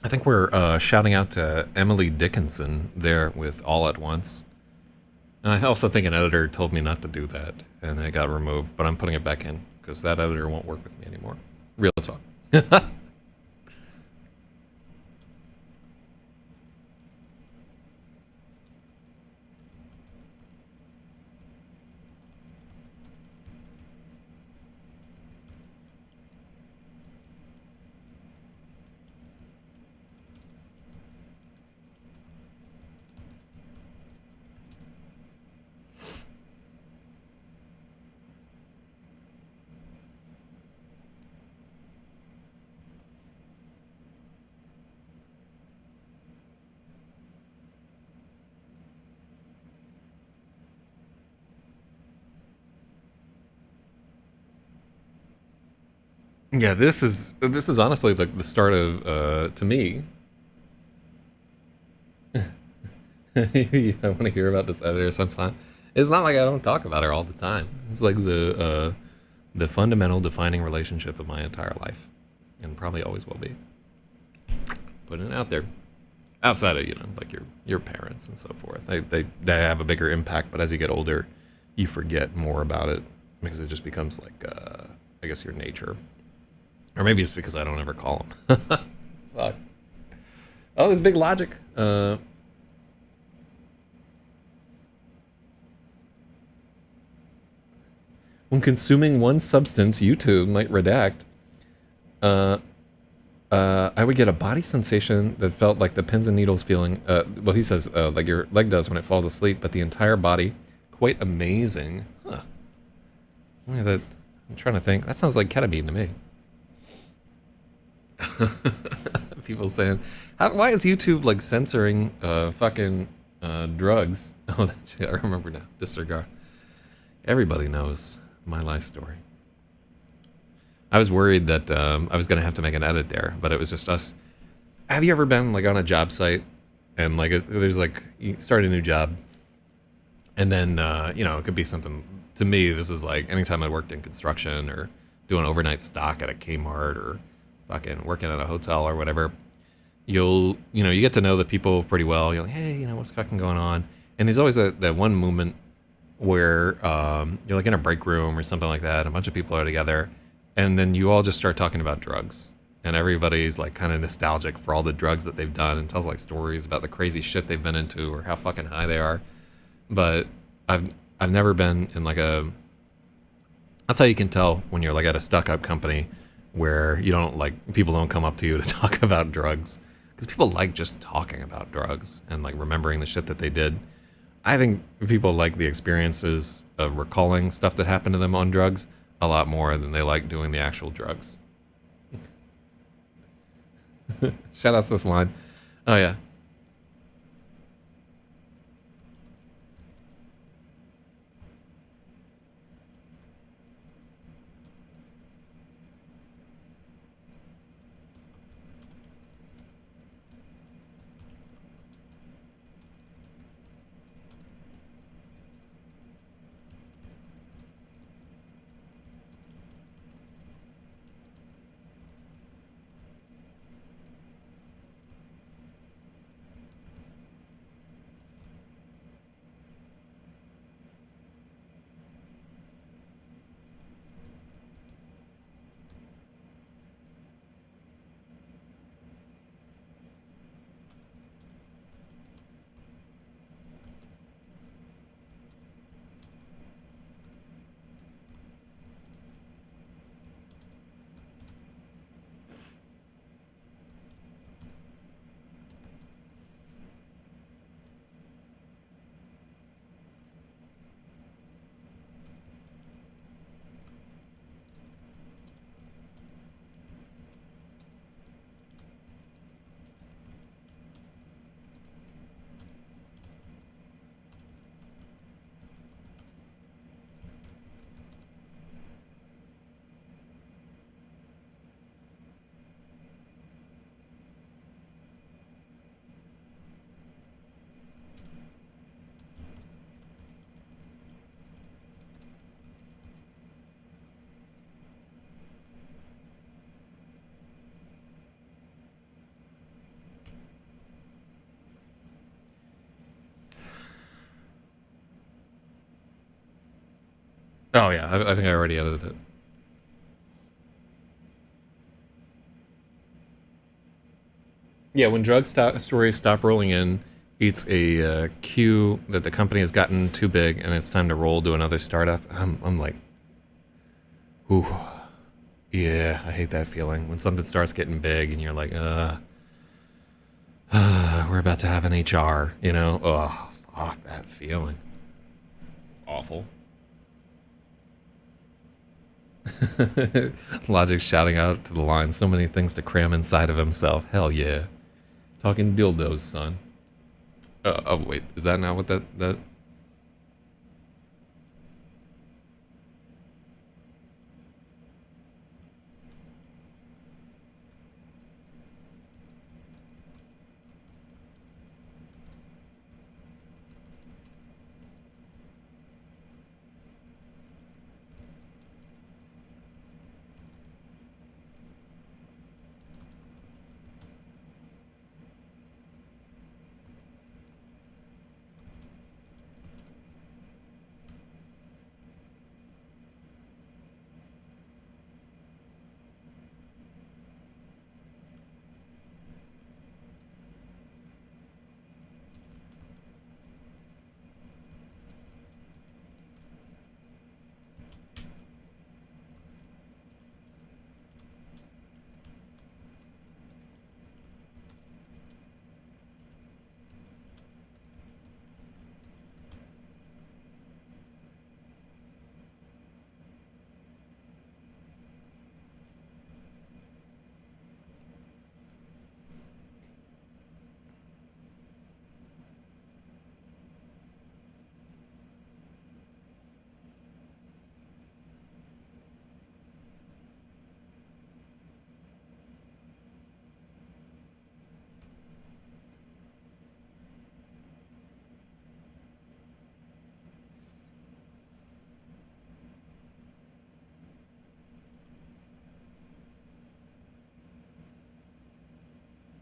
Speaker 1: I think we're shouting out to Emily Dickinson there with All at Once. And I also think an editor told me not to do that, and it got removed, but I'm putting it back in, because that editor won't work with me anymore. Real talk. Yeah, this is honestly the start of to me. I want to hear about this editor sometime. It's not like I don't talk about her all the time. It's like the fundamental defining relationship of my entire life, and probably always will be. Putting it out there, outside of like your parents and so forth. They have a bigger impact, but as you get older, you forget more about it because it just becomes like I guess your nature. Or maybe it's because I don't ever call them. Fuck. Oh, there's big logic. When consuming one substance, YouTube might redact. Uh, I would get a body sensation that felt like the pins and needles feeling. Well, he says like your leg does when it falls asleep, but the entire body, quite amazing. Huh. That, I'm trying to think. That sounds like ketamine to me. People saying, why is YouTube like censoring fucking drugs? Oh, that's, I remember now. Disregard. Everybody knows my life story. I was worried that I was going to have to make an edit there, but it was just us. Have you ever been like on a job site and like there's like you start a new job and then you know, it could be something. To me, this is like anytime I worked in construction or doing overnight stock at a Kmart or fucking working at a hotel or whatever. You get to know the people pretty well. You're like, hey, you know, what's fucking going on? And there's always that one moment where you're like in a break room or something like that. A bunch of people are together. And then you all just start talking about drugs. And everybody's like kind of nostalgic for all the drugs that they've done and tells like stories about the crazy shit they've been into or how fucking high they are. But I've never been in like a... That's how you can tell when you're like at a stuck-up company where you don't like... People don't come up to you to talk about drugs. Because people like just talking about drugs and like remembering the shit that they did. I think people like the experiences of recalling stuff that happened to them on drugs a lot more than they like doing the actual drugs. Shout out to this line. Oh yeah. Oh yeah, I think I already edited it. Yeah, when stories stop rolling in, it's a cue that the company has gotten too big and it's time to roll to another startup. I'm like, ooh, yeah, I hate that feeling when something starts getting big and you're like, we're about to have an HR, you know? Oh, fuck that feeling. It's awful. Logic shouting out to the line, so many things to cram inside of himself. Hell yeah. Talking dildos, son. Oh, wait. Is that not what that...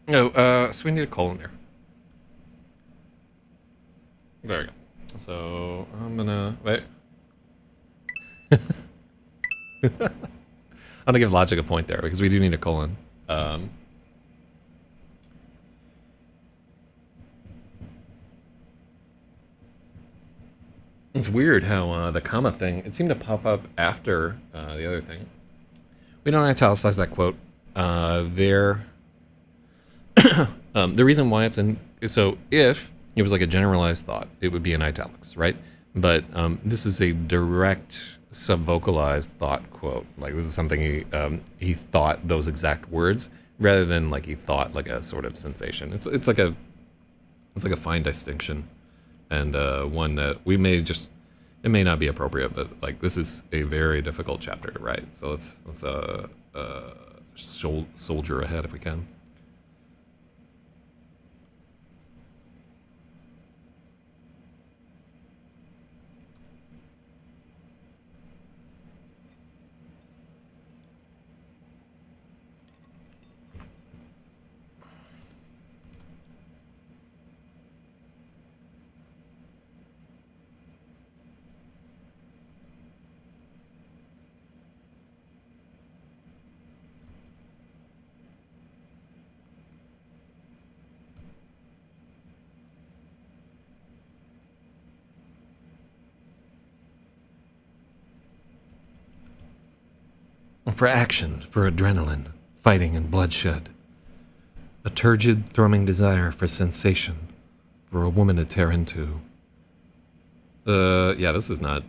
Speaker 1: No, so we need a colon there. There we go. So I'm gonna wait. I'm gonna give logic a point there because we do need a colon. It's weird how the comma thing, it seemed to pop up after the other thing. We don't italicize that quote. The reason why it's in, so if it was like a generalized thought, it would be in italics, right? But this is a direct subvocalized thought quote. Like this is something he thought those exact words rather than like he thought like a sort of sensation. It's like a fine distinction, and one that we may just, it may not be appropriate, but like this is a very difficult chapter to write. So let's soldier ahead if we can. For action, for adrenaline, fighting and bloodshed. A turgid, thrumming desire for sensation, for a woman to tear into. Yeah, this is not.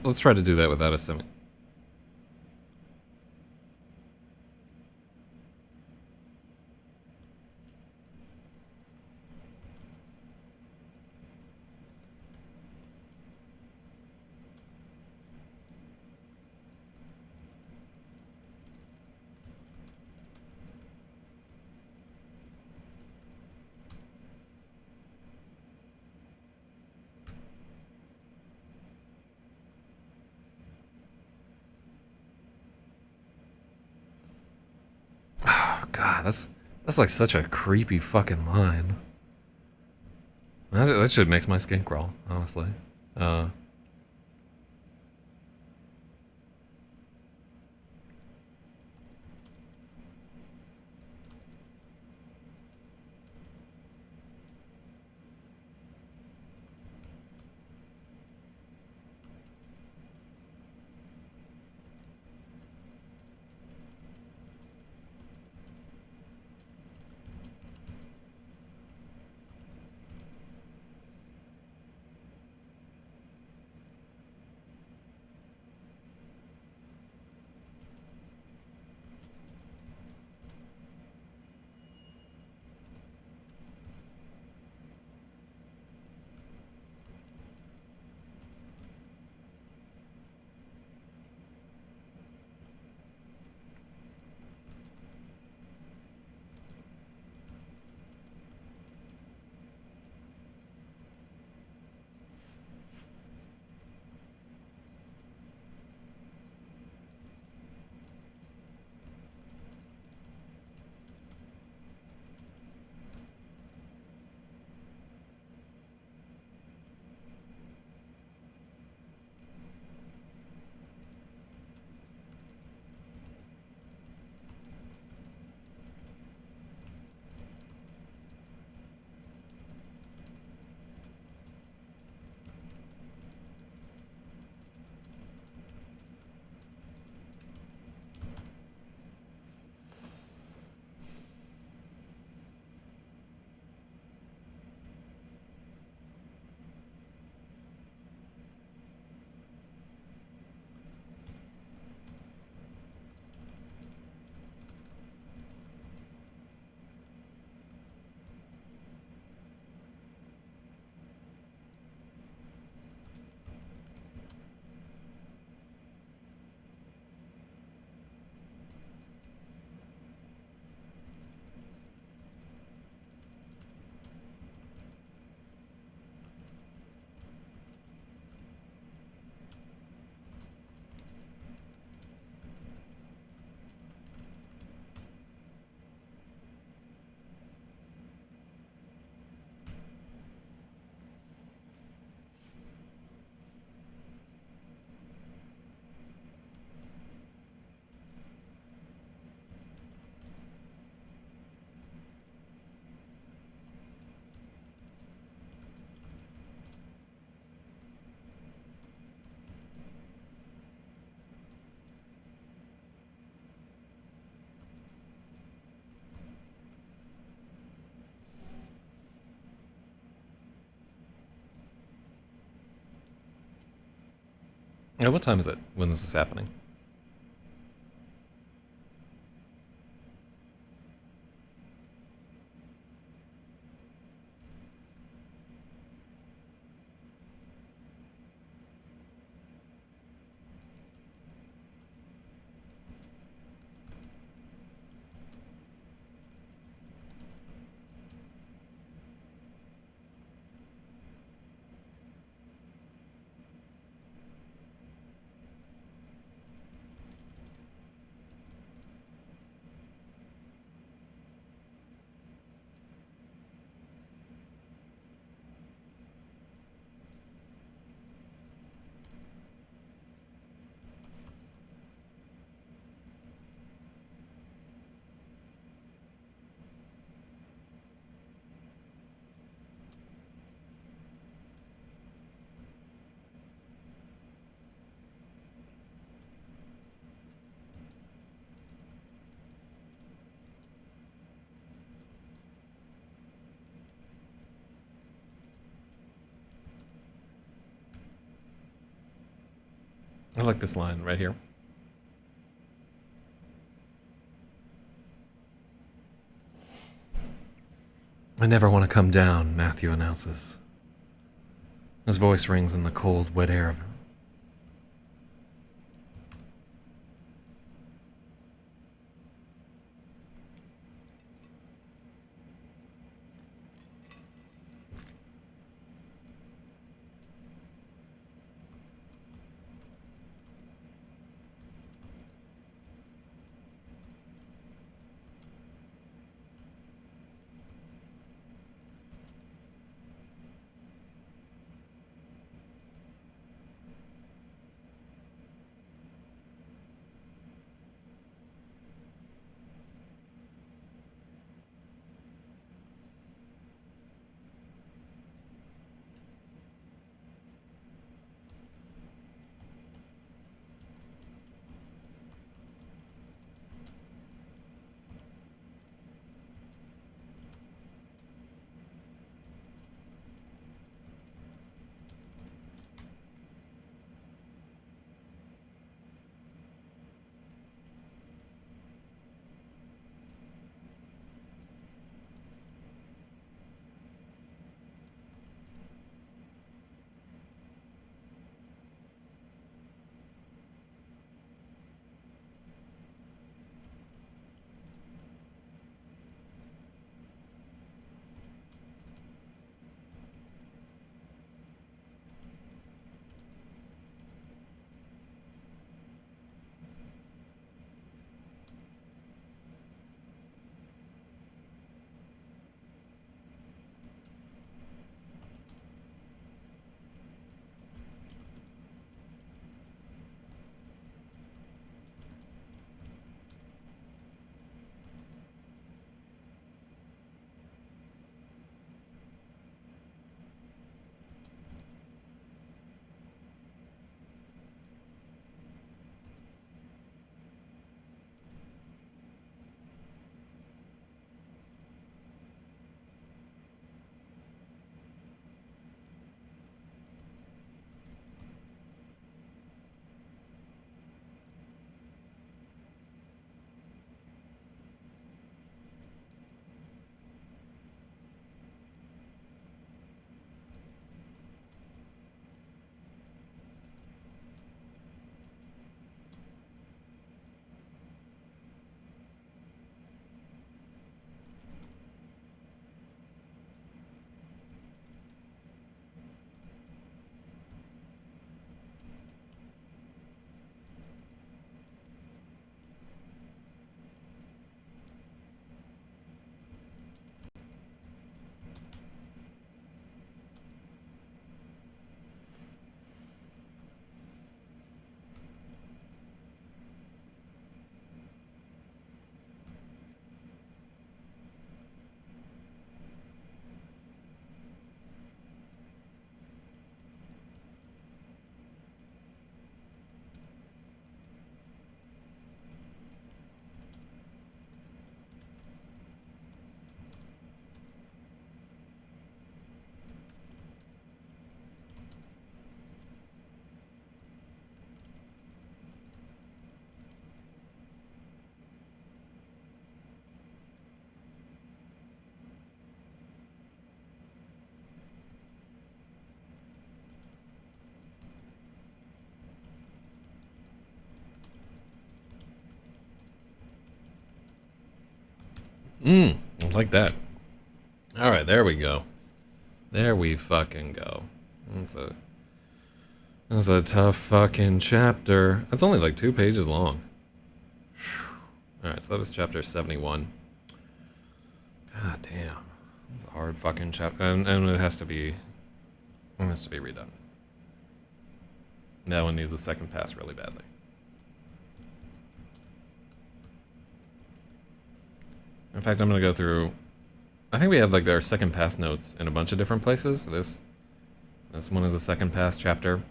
Speaker 1: Let's try to do that without a semi. Oh god, that's like such a creepy fucking line. That shit makes my skin crawl, honestly. Uh, Yeah, what time is it when this is happening? I like this line right here. I never want to come down, Matthew announces. His voice rings in the cold, wet air of Like that. Alright, there we go. There we fucking go. That's a tough fucking chapter. That's only like 2 pages long. Alright, so that was chapter 71. God damn. It's a hard fucking chapter. And it has to be redone. That one needs a second pass really badly. In fact, I'm gonna go through. I think we have like our second pass notes in a bunch of different places. So this one is a second pass chapter.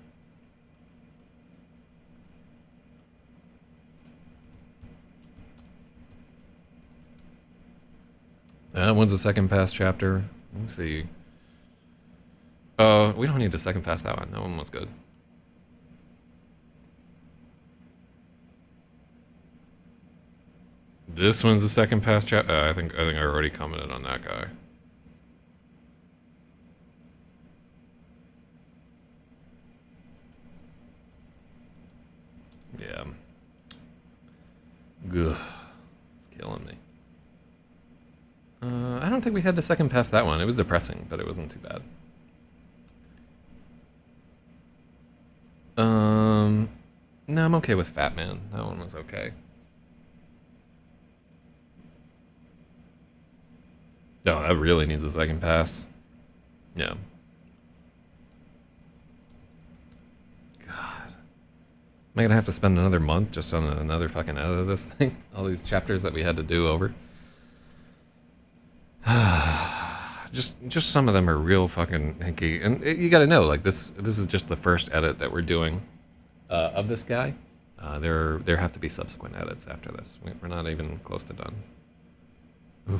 Speaker 1: That one's a second pass chapter. Let me see. We don't need to second pass that one. That one was good. This one's a second pass chapter. I think I already commented on that guy. Yeah. Ugh. It's killing me. I don't think we had to second pass that one. It was depressing, but it wasn't too bad. No, I'm okay with Fat Man. That one was okay. No, that really needs a second pass. Yeah. God. Am I gonna have to spend another month just on another fucking edit of this thing? All these chapters that we had to do over. just some of them are real fucking hinky, and you got to know, like this is just the first edit that we're doing of this guy. There have to be subsequent edits after this. We're not even close to done.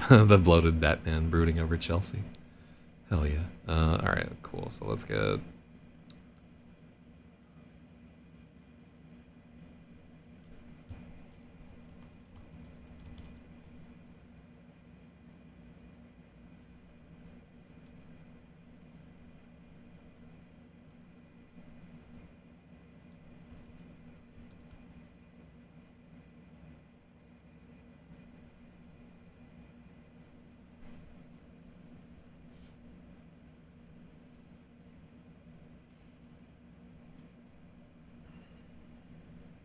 Speaker 1: The bloated Batman brooding over Chelsea. Hell yeah. All right, cool. So let's get.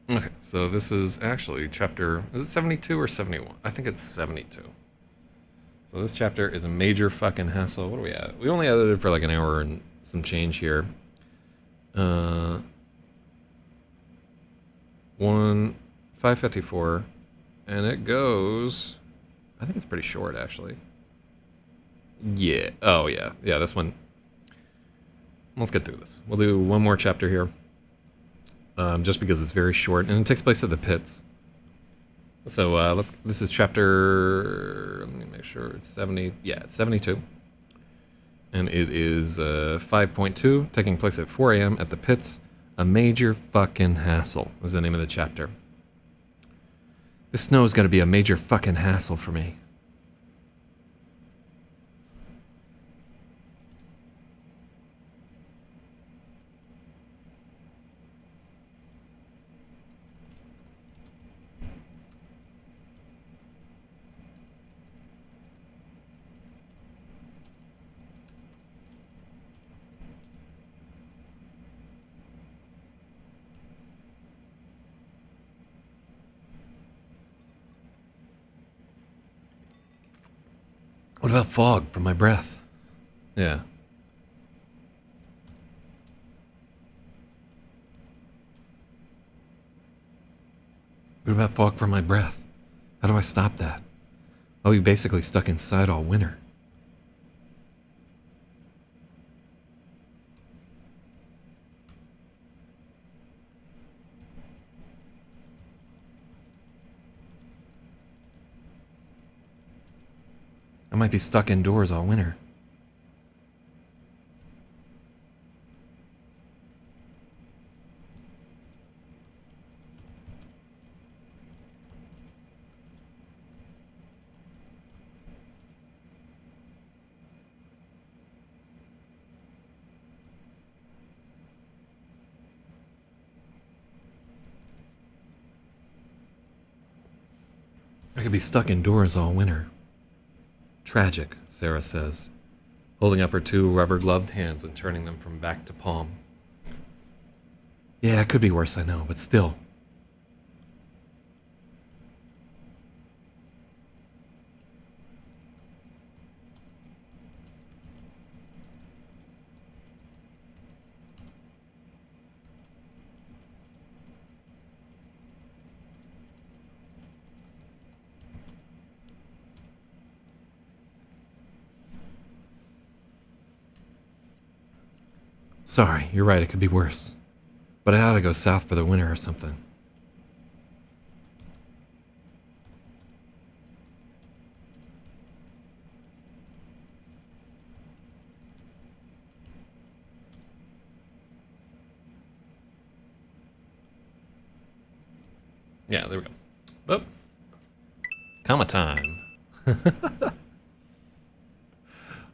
Speaker 1: Okay, so this is actually chapter, is it 72 or 71? I think it's 72. So this chapter is a major fucking hassle. What are we at? We only edited for like an hour and some change here. 554, and it goes, I think it's pretty short actually. Yeah, oh yeah, this one. Let's get through this. We'll do one more chapter here. Just because it's very short, and it takes place at the pits. So this is chapter, let me make sure it's 70, yeah, it's 72. And it is 5.2, taking place at 4 a.m. at the pits. A major fucking hassle is the name of the chapter. This snow is gonna be a major fucking hassle for me. What about fog from my breath? Yeah. What about fog from my breath? How do I stop that? I'll be basically stuck inside all winter. I might be stuck indoors all winter. I could be stuck indoors all winter. Tragic, Sarah says, holding up her two rubber-gloved hands and turning them from back to palm. Yeah, it could be worse, I know, but still. Sorry, you're right, it could be worse. But I ought to go south for the winter or something. Yeah, there we go. Oh. Comma time.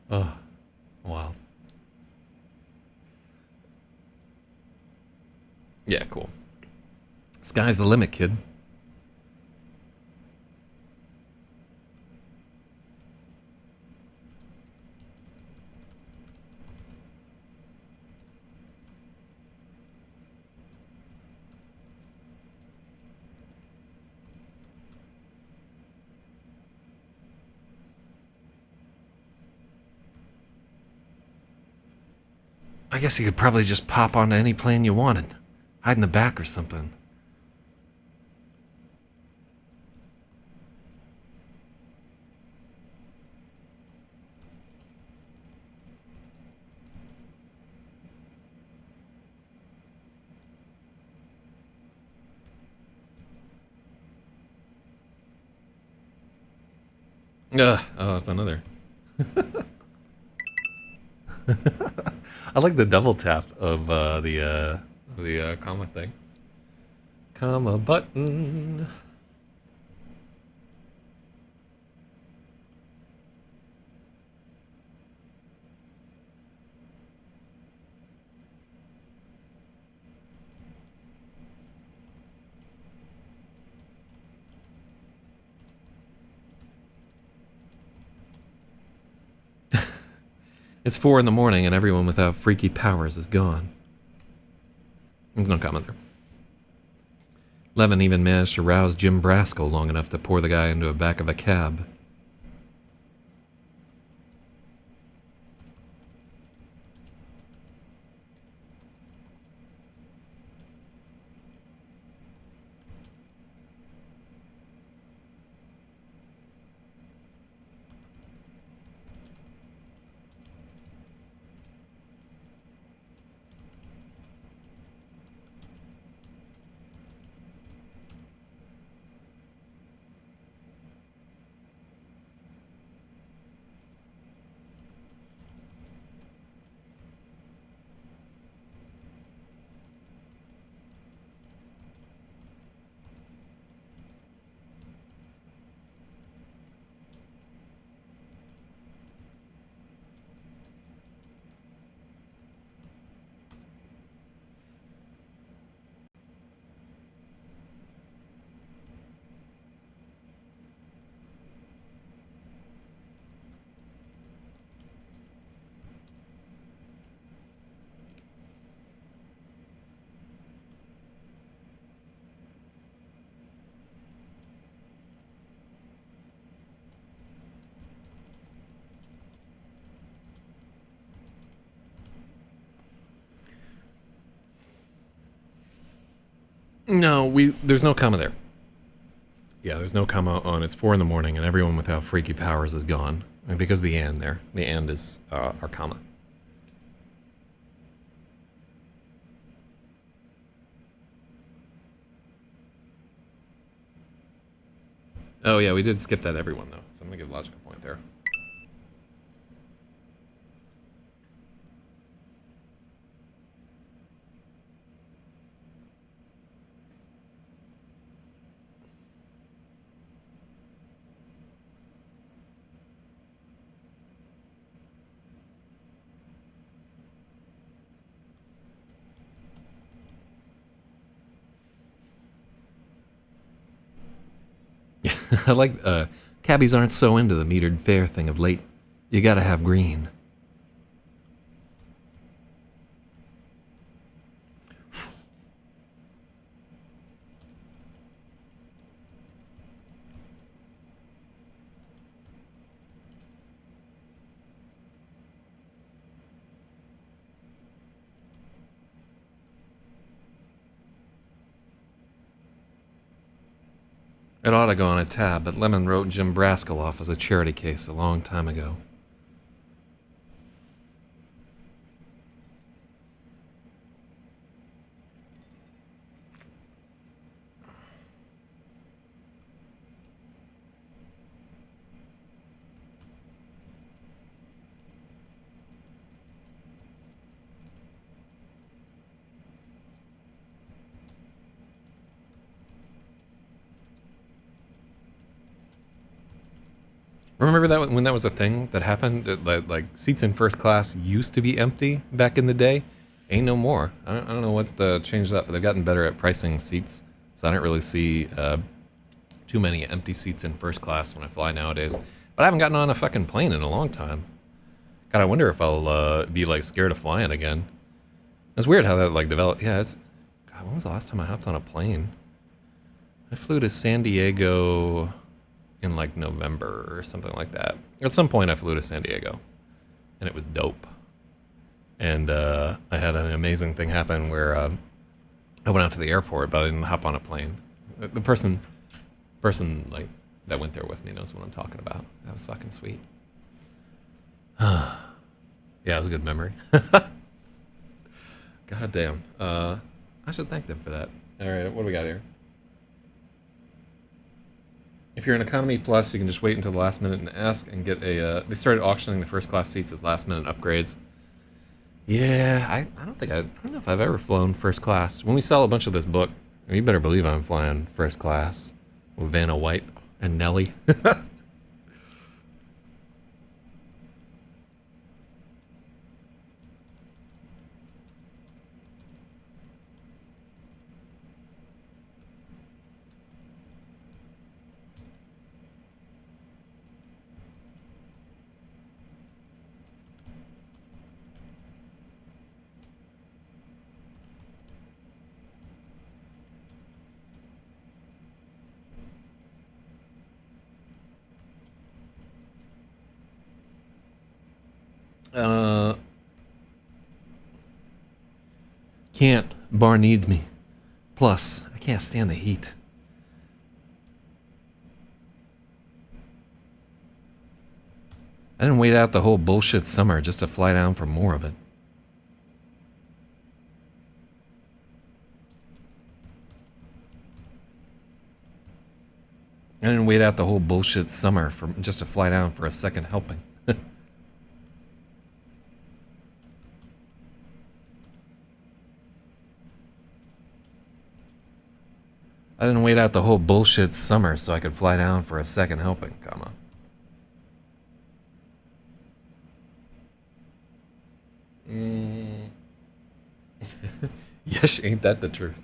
Speaker 1: Oh, wow. Yeah, cool. Sky's the limit, kid. I guess you could probably just pop onto any plane you wanted. Hide in the back or something. Oh, it's another. I like the double tap of the comma thing. Comma button. It's 4 in the morning and everyone without freaky powers is gone. There's no comment there. Levin even managed to rouse Jim Braskell long enough to pour the guy into the back of a cab. No, there's no comma there. Yeah, there's no comma on it's 4 in the morning and everyone without freaky powers is gone. And because the and there. The and is our comma. Oh yeah, we did skip that everyone though. So I'm gonna give a logical point there. I like Cabbies aren't so into the metered fare thing of late. You gotta have green. It ought to go on a tab, but Lemon wrote Jim Braskill off as a charity case a long time ago. Remember that when that was a thing that happened? That, like seats in first class used to be empty back in the day. Ain't no more. I don't know what changed that, but they've gotten better at pricing seats. So I don't really see too many empty seats in first class when I fly nowadays. But I haven't gotten on a fucking plane in a long time. God, I wonder if I'll be like scared of flying again. It's weird how that like developed. Yeah, it's. God, when was the last time I hopped on a plane? I flew to San Diego in like November or something like that. At some point I flew to San Diego and it was dope. And I had an amazing thing happen where I went out to the airport, but I didn't hop on a plane. The person like that went there with me knows what I'm talking about. That was fucking sweet. Yeah, it was a good memory. God damn. I should thank them for that. All right, what do we got here? If you're an economy plus, you can just wait until the last minute and ask and get a... they started auctioning the first class seats as last minute upgrades. Yeah, I don't know if I've ever flown first class. When we sell a bunch of this book, you better believe I'm flying first class with Vanna White and Nelly. Can't. Bar needs me. Plus, I can't stand the heat. I didn't wait out the whole bullshit summer just to fly down for more of it. I didn't wait out the whole bullshit summer for just to fly down for a second helping. I didn't wait out the whole bullshit summer so I could fly down for a second helping, comma. Yes, ain't that the truth?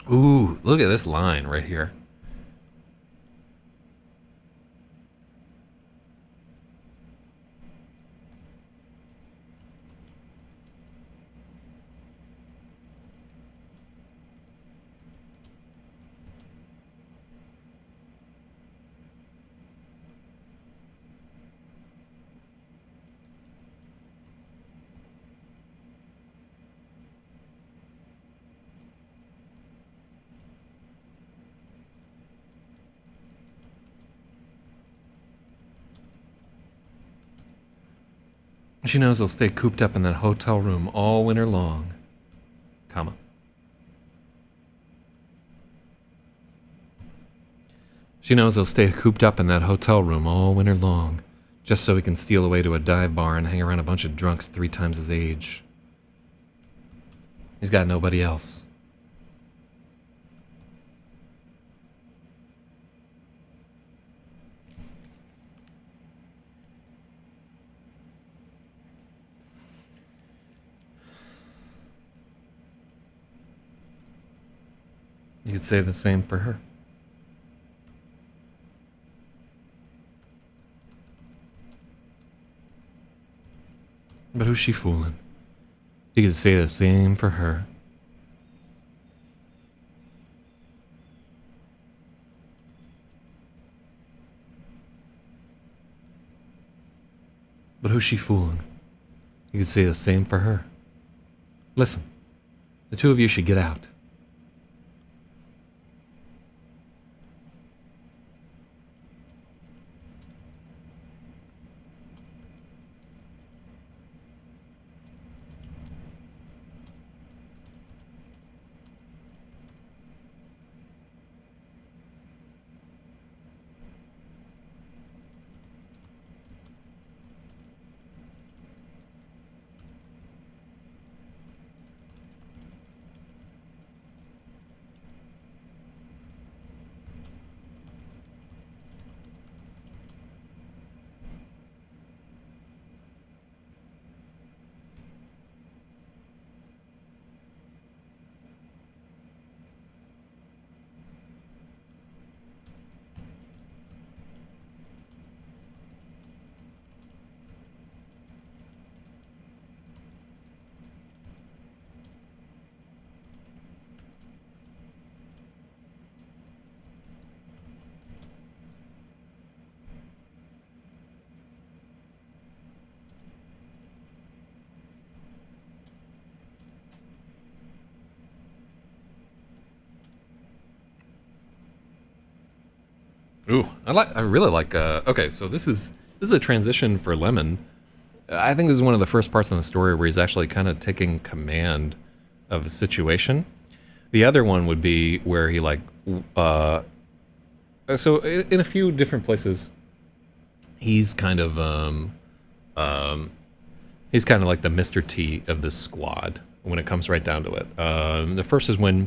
Speaker 1: Ooh, look at this line right here. she knows he'll stay cooped up in that hotel room all winter long, comma. She knows he'll stay cooped up in that hotel room all winter long, just so he can steal away to a dive bar and hang around a bunch of drunks 3 times his age. He's got nobody else. You could say the same for her. But who's she fooling? You could say the same for her. But who's she fooling? You could say the same for her. Listen, the two of you should get out. Ooh, I really like. Okay, so this is a transition for Lemon. I think this is one of the first parts in the story where he's actually kind of taking command of a situation. The other one would be where he like, so in a few different places, he's kind of like the Mr. T of this squad when it comes right down to it. The first is when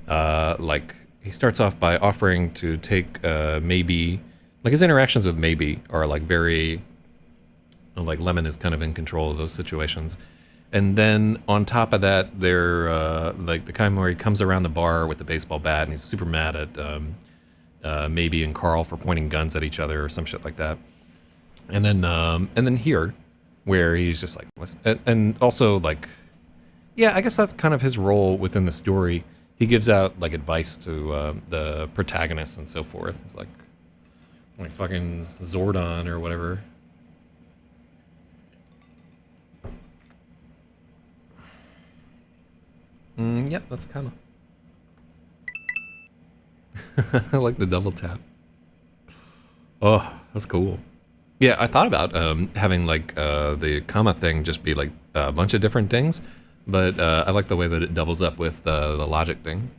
Speaker 1: like he starts off by offering to take Maybe, like his interactions with Maybe are like very, like Lemon is kind of in control of those situations. And then on top of that, they're like the kind where he comes around the bar with the baseball bat and he's super mad at Maybe and Carl for pointing guns at each other or some shit like that. And then here, where he's just like, listen, and also like, yeah, I guess that's kind of his role within the story. He gives out like advice to the protagonist and so forth. It's like fucking Zordon or whatever. Yep, that's kind of. I like the double tap. Oh, that's cool. Yeah, I thought about having like the comma thing just be like a bunch of different things, but I like the way that it doubles up with the logic thing.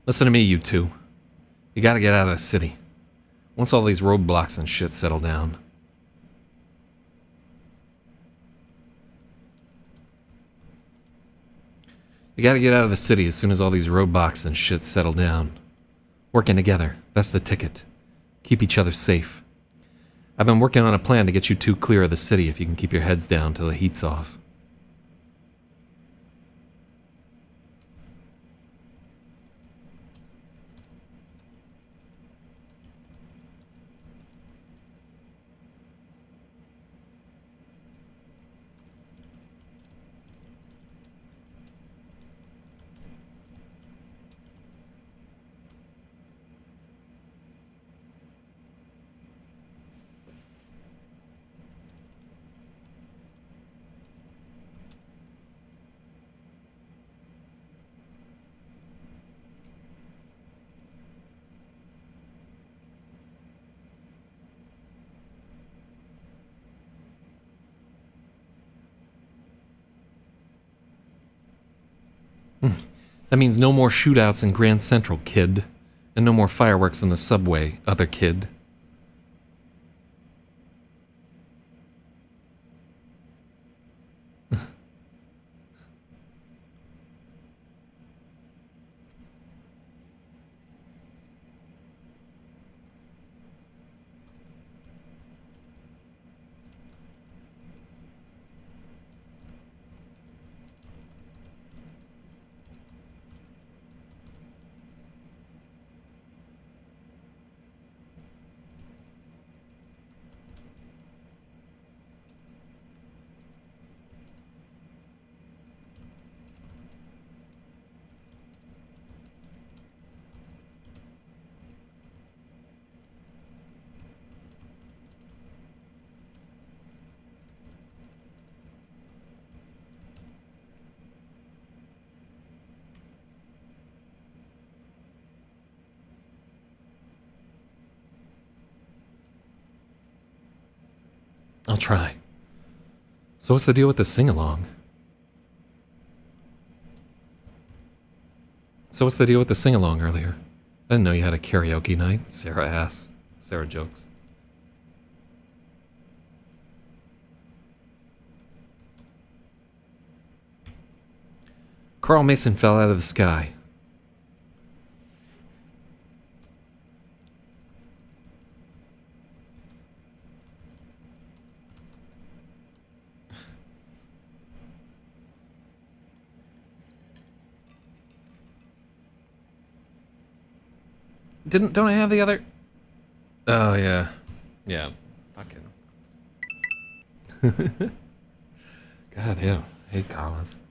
Speaker 1: Listen to me, you two. You gotta get out of the city. Once all these roadblocks and shit settle down. You gotta get out of the city as soon as all these roadblocks and shit settle down. Working together, that's the ticket. Keep each other safe. I've been working on a plan to get you two clear of the city if you can keep your heads down till the heat's off. That means no more shootouts in Grand Central, kid. And no more fireworks in the subway, other kid. I'll try. So what's the deal with the sing-along? So what's the deal with the sing-along earlier? I didn't know you had a karaoke night. Sarah asks. Sarah jokes. Carl Mason fell out of the sky. Don't I have the other? Oh yeah, yeah. Fucking. God damn. Hate commas.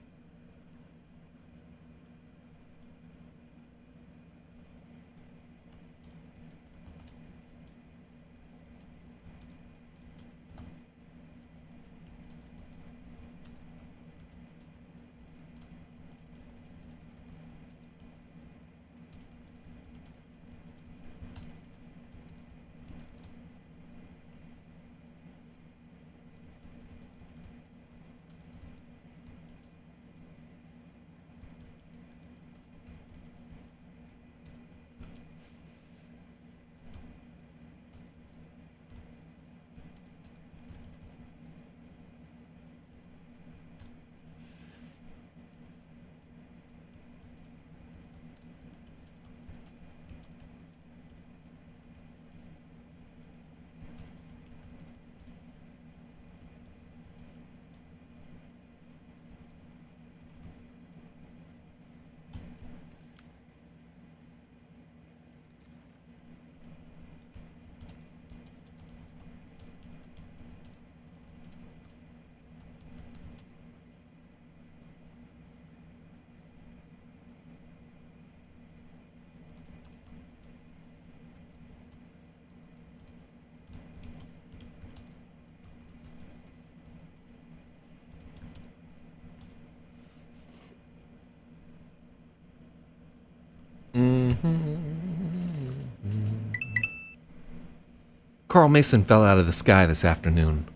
Speaker 1: Carl Mason fell out of the sky this afternoon.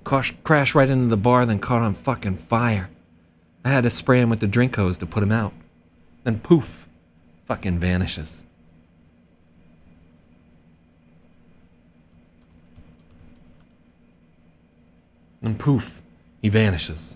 Speaker 1: Crashed right into the bar, then caught on fucking fire. I had to spray him with the drink hose to put him out. Then poof, fucking vanishes. And poof, he vanishes.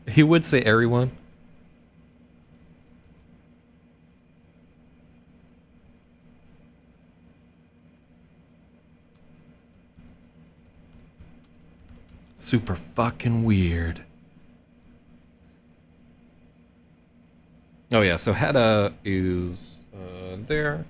Speaker 1: He would say everyone. Super fucking weird. Oh yeah, so Hedda is there.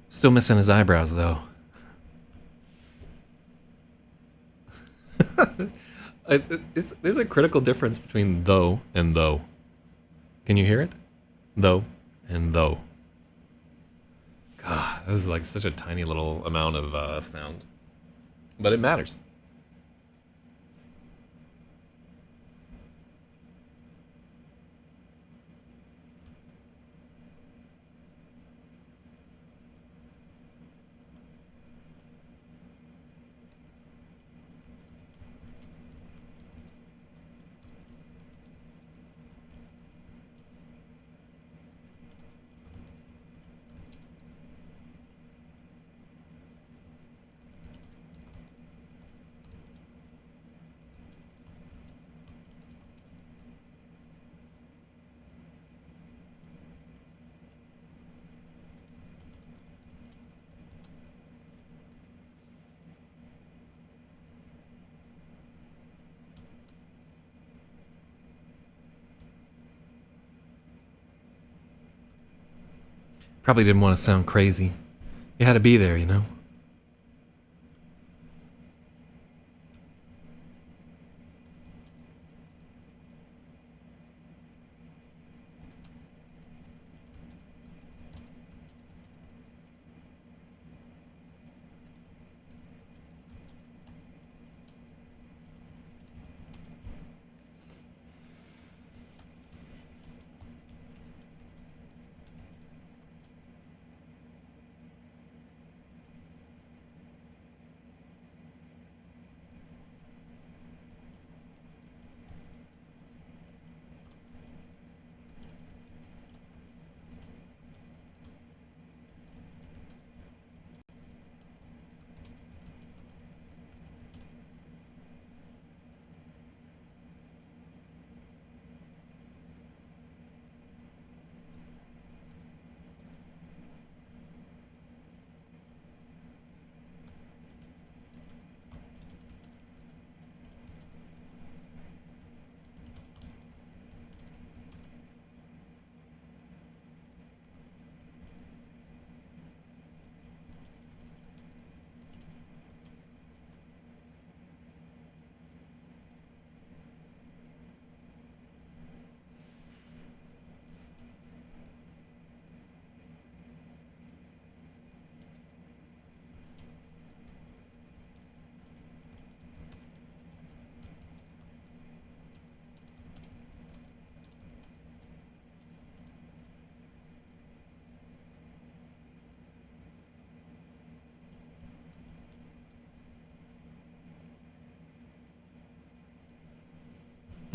Speaker 1: Still missing his eyebrows though. There's a critical difference between though and though. Can you hear it? Though and though. God, this is like such a tiny little amount of sound. But it matters. Probably didn't want to sound crazy. You had to be there, you know?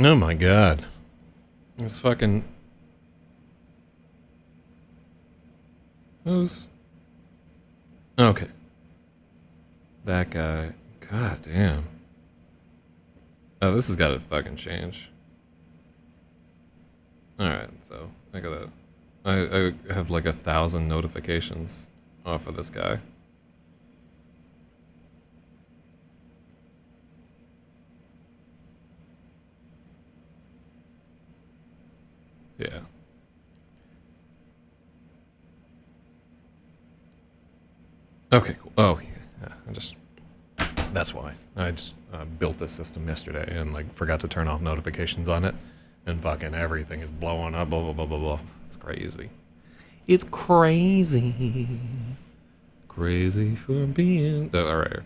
Speaker 1: Oh my god. This fucking... Who's... Okay. That guy. God damn. Oh, this has got to fucking change. Alright, so I gotta... I have like 1,000 notifications off of this guy. Yeah. Okay, cool. Oh, yeah. I just... That's why. I just built this system yesterday and like forgot to turn off notifications on it. And fucking everything is blowing up, blah, blah, blah, blah, blah. It's crazy. It's crazy. Crazy for being... Oh, alright.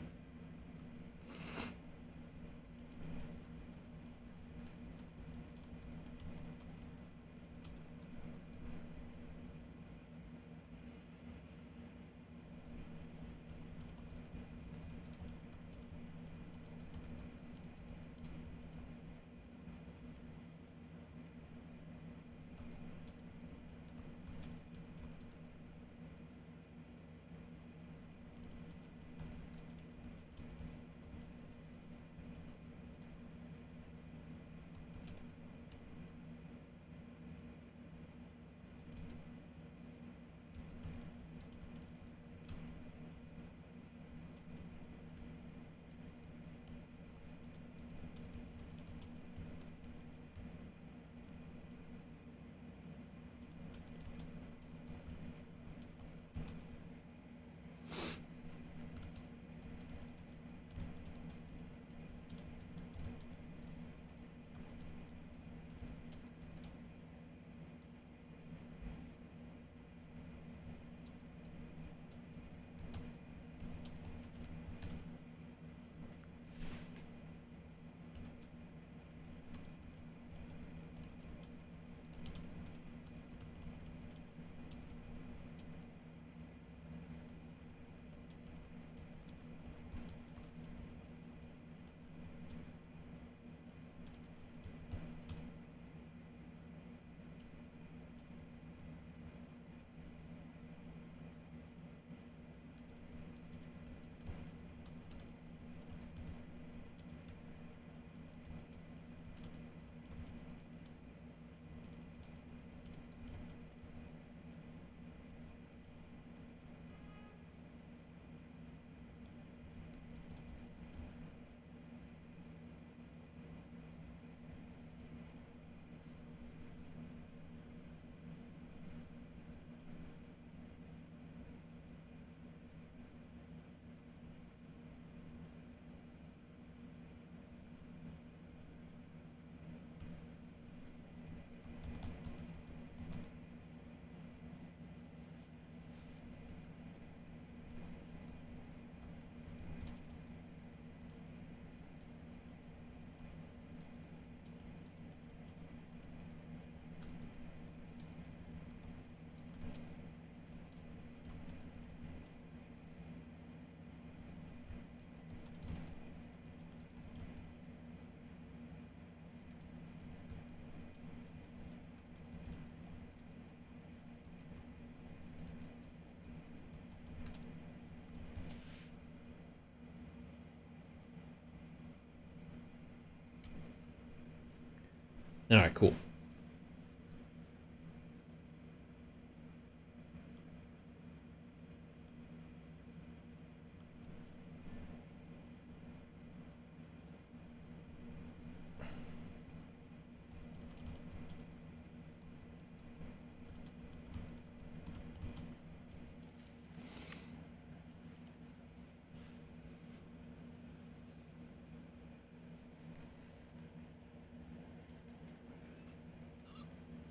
Speaker 1: All right, cool.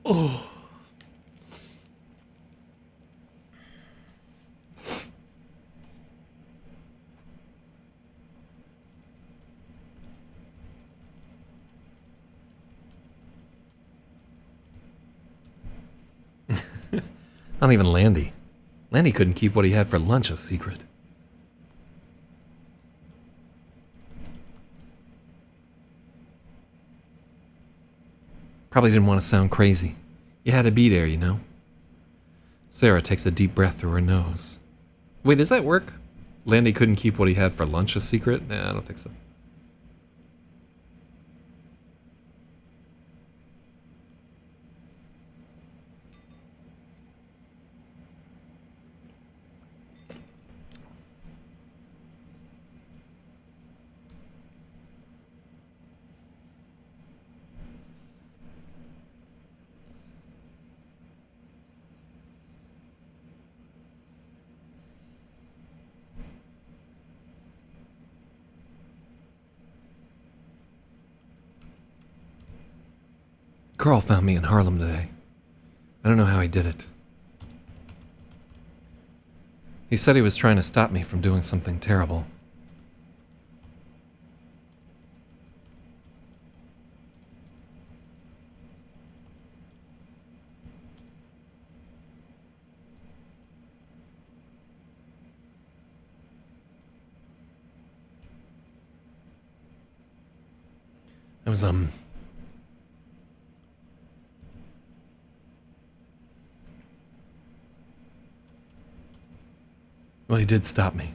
Speaker 1: Oh. Not even Landy. Landy couldn't keep what he had for lunch a secret. Probably didn't want to sound crazy. You had to be there, you know? Sarah takes a deep breath through her nose. Wait, does that work? Landy couldn't keep what he had for lunch a secret? Nah, I don't think so. Carl found me in Harlem today. I don't know how he did it. He said he was trying to stop me from doing something terrible. It was, well, he did stop me.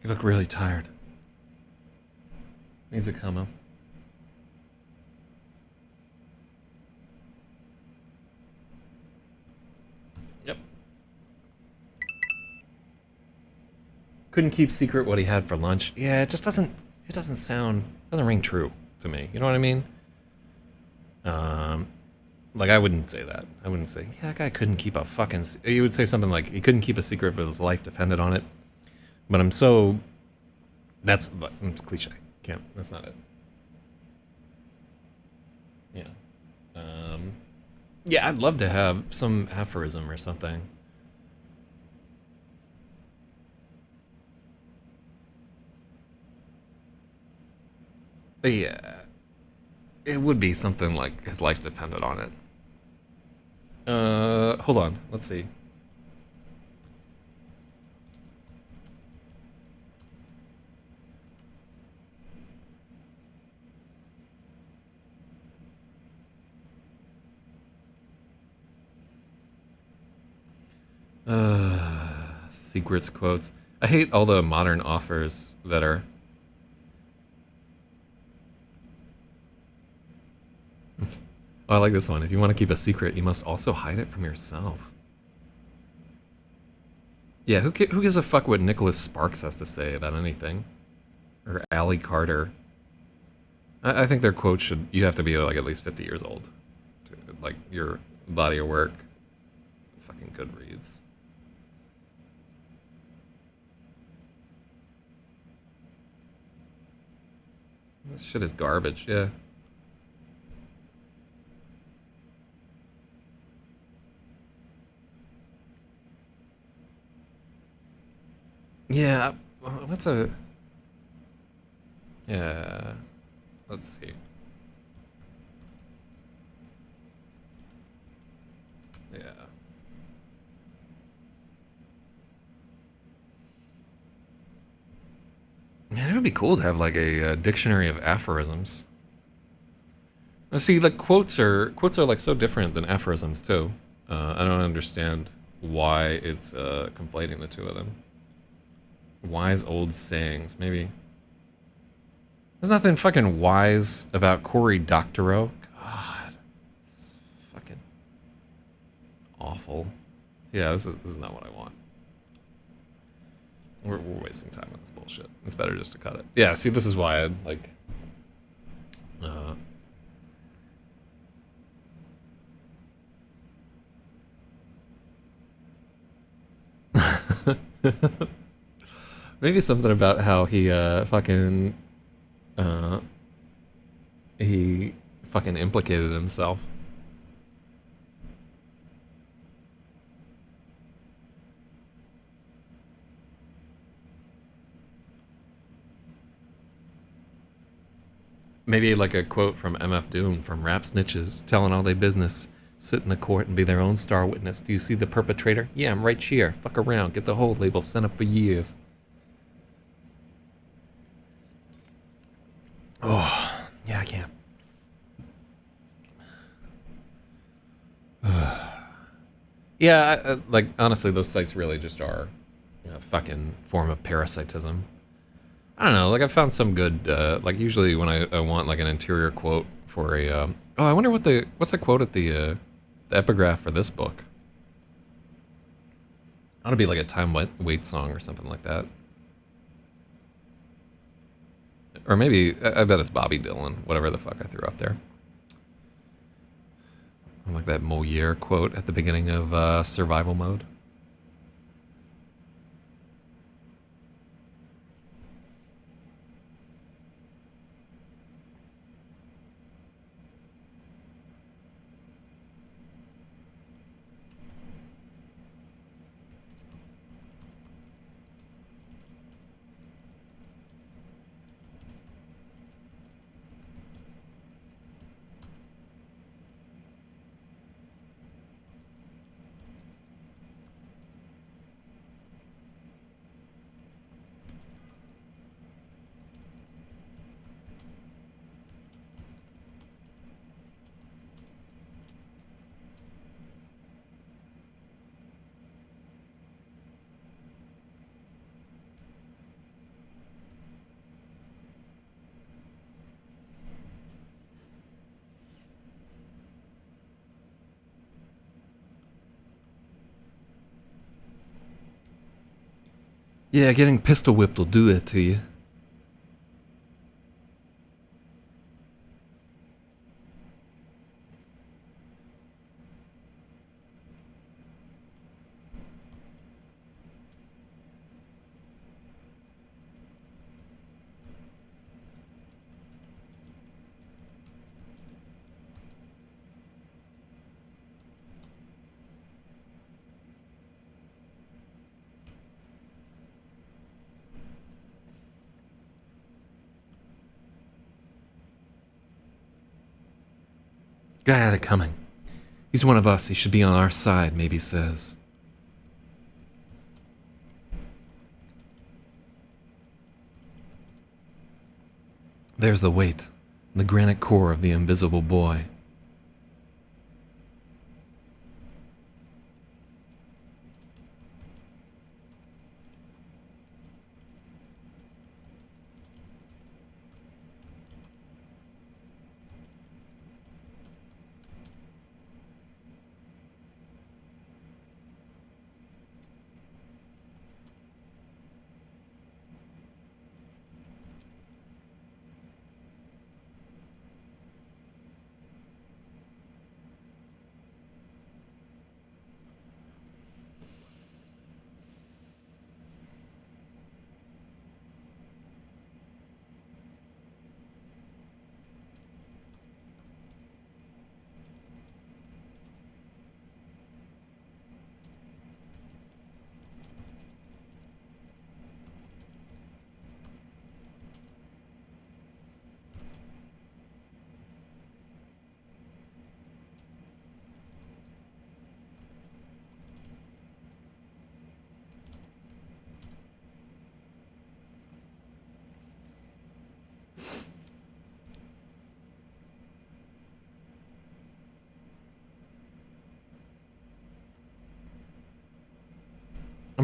Speaker 1: You look really tired. Needs a coma. Yep. Couldn't keep secret what he had for lunch. Yeah, it just doesn't ring true to me. You know what I mean? Like, I wouldn't say that. I wouldn't say, yeah, that guy couldn't keep a fucking... You would say something like, he couldn't keep a secret but his life depended on it. But I'm so... It's cliche. Can't... That's not it. Yeah. Yeah, I'd love to have some aphorism or something. Yeah. It would be something like his life depended on it. Hold on. Let's see. Secrets quotes. I hate all the modern offers that are... Oh, I like this one. If you want to keep a secret, you must also hide it from yourself. Yeah, who gives a fuck what Nicholas Sparks has to say about anything? Or Allie Carter. I think their quotes should... You have to be like at least 50 years old. To, like, your body of work. Fucking Goodreads. This shit is garbage, yeah. Yeah, what's a... Yeah, let's see. Yeah. Man, it would be cool to have like a dictionary of aphorisms. See, like quotes are like so different than aphorisms too. I don't understand why it's conflating the two of them. Wise old sayings, maybe. There's nothing fucking wise about Cory Doctorow. God, it's fucking awful. Yeah, this is not what I want. We're wasting time on this bullshit. It's better just to cut it. Yeah, see, this is why I'd like. Uh, Maybe something about how uh, he fucking implicated himself. Maybe like a quote from MF Doom from Rap Snitches telling all they business. Sit in the court and be their own star witness. Do you see the perpetrator? Yeah, I'm right here. Fuck around. Get the whole label sent up for years. Oh, yeah, I can't. Yeah, like honestly, those sites really just are a fucking form of parasitism. I don't know. Like I found some good. Like usually when I want like an interior quote for a. Oh, I wonder what's the quote at the epigraph for this book. Ought to be like a time wait song or something like that. Or maybe I bet it's Bobby Dylan. Whatever the fuck I threw up there. Like that Moliere quote at the beginning of Survival Mode. Yeah, getting pistol whipped will do that to you. Guy had it coming. He's one of us. He should be on our side, maybe says. There's the weight, the granite core of the invisible boy.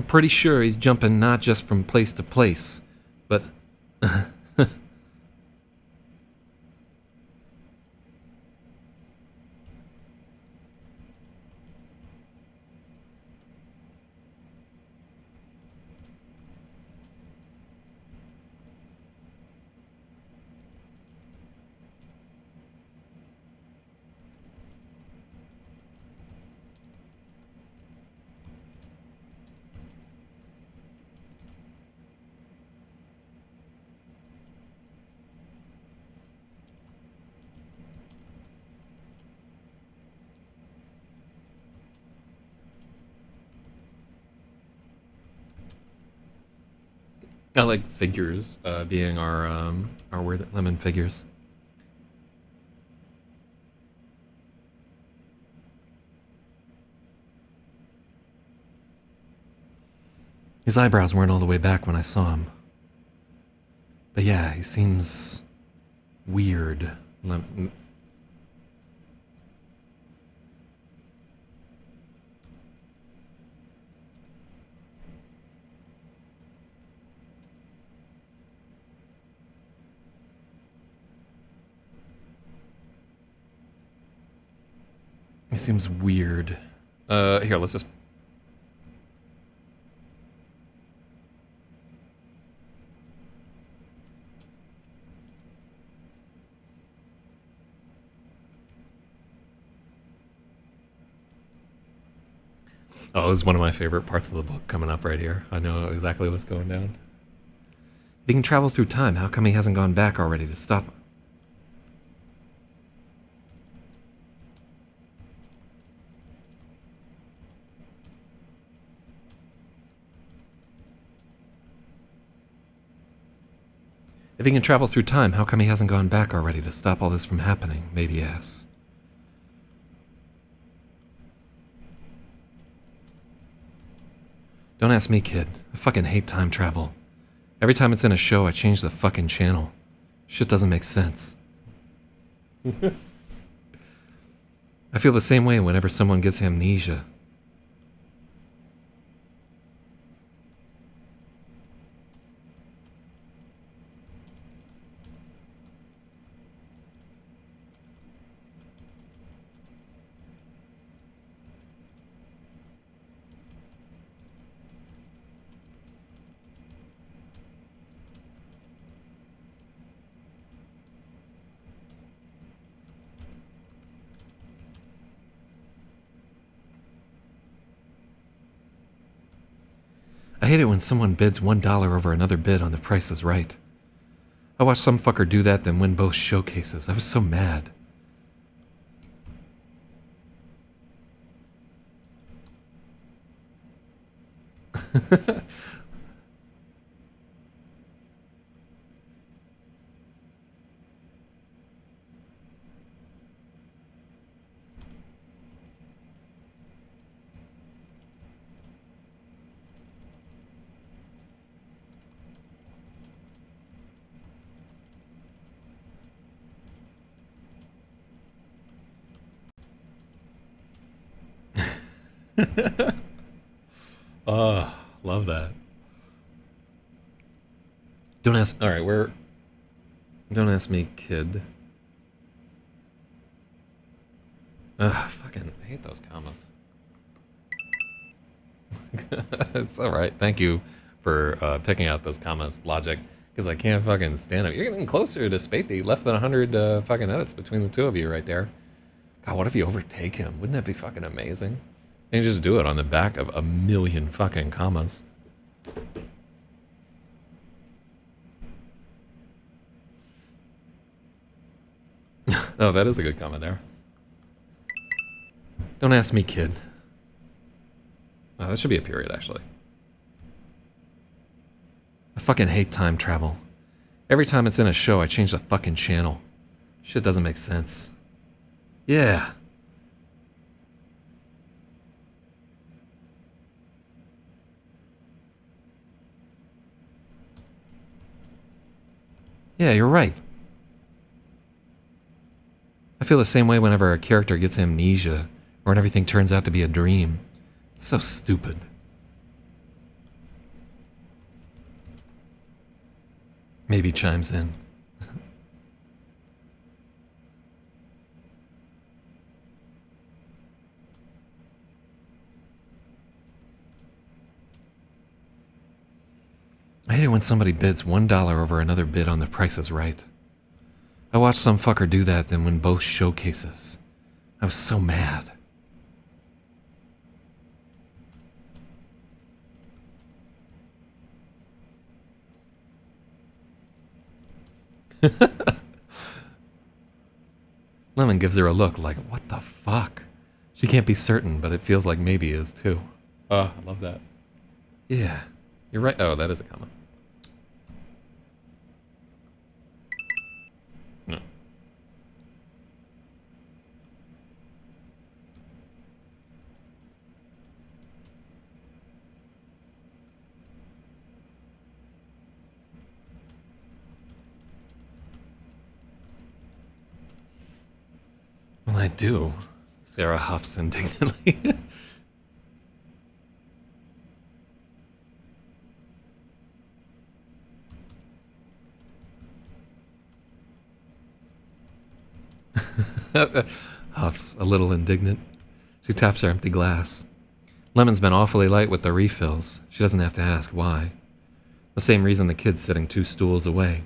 Speaker 1: I'm pretty sure he's jumping not just from place to place, but... I like figures being our weird lemon figures. His eyebrows weren't all the way back when I saw him. But yeah, he seems weird. He seems weird. Here, let's just... Oh, this is one of my favorite parts of the book coming up right here. I know exactly what's going down. If he can travel through time, how come he hasn't gone back already to stop him? If he can travel through time, how come he hasn't gone back already to stop all this from happening? Maybe yes. Don't ask me, kid. I fucking hate time travel. Every time it's in a show, I change the fucking channel. Shit doesn't make sense. I feel the same way whenever someone gets amnesia. I hate it when someone bids $1 over another bid on The Price is Right. I watched some fucker do that then win both showcases. I was so mad. Oh, love that. Don't ask. All right, where? Don't ask me, kid. Ugh, fucking hate those commas. It's all right. Thank you for picking out those commas, Logic, because I can't fucking stand it. You're getting closer to Spathy. Less than 100 fucking edits between the two of you right there. God, what if you overtake him? Wouldn't that be fucking amazing? And you just do it on the back of a million fucking commas. Oh, that is a good comment there. Don't ask me, kid. Oh, that should be a period, actually. I fucking hate time travel. Every time it's in a show, I change the fucking channel. Shit doesn't make sense. Yeah. Yeah, you're right. I feel the same way whenever a character gets amnesia, or when everything turns out to be a dream. It's so stupid. Maybe chimes in. I hate it when somebody bids $1 over another bid on The Price is Right. I watched some fucker do that then win both showcases. I was so mad. Lemon gives her a look like, what the fuck? She can't be certain, but it feels like maybe is too. Oh, I love that. Yeah, you're right. Oh, that is a comment. No. Well, I do. Sarah huffs indignantly. Huffs, a little indignant. She taps her empty glass. Lemon's been awfully light with the refills. She doesn't have to ask why. The same reason the kid's sitting 2 stools away.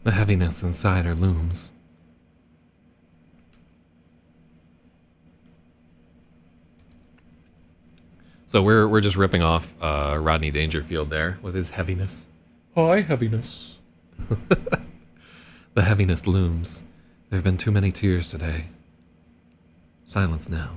Speaker 1: The heaviness inside her looms. So we're just ripping off Rodney Dangerfield there with his heaviness. Hi, heaviness. The heaviness looms. There have been too many tears today. Silence now.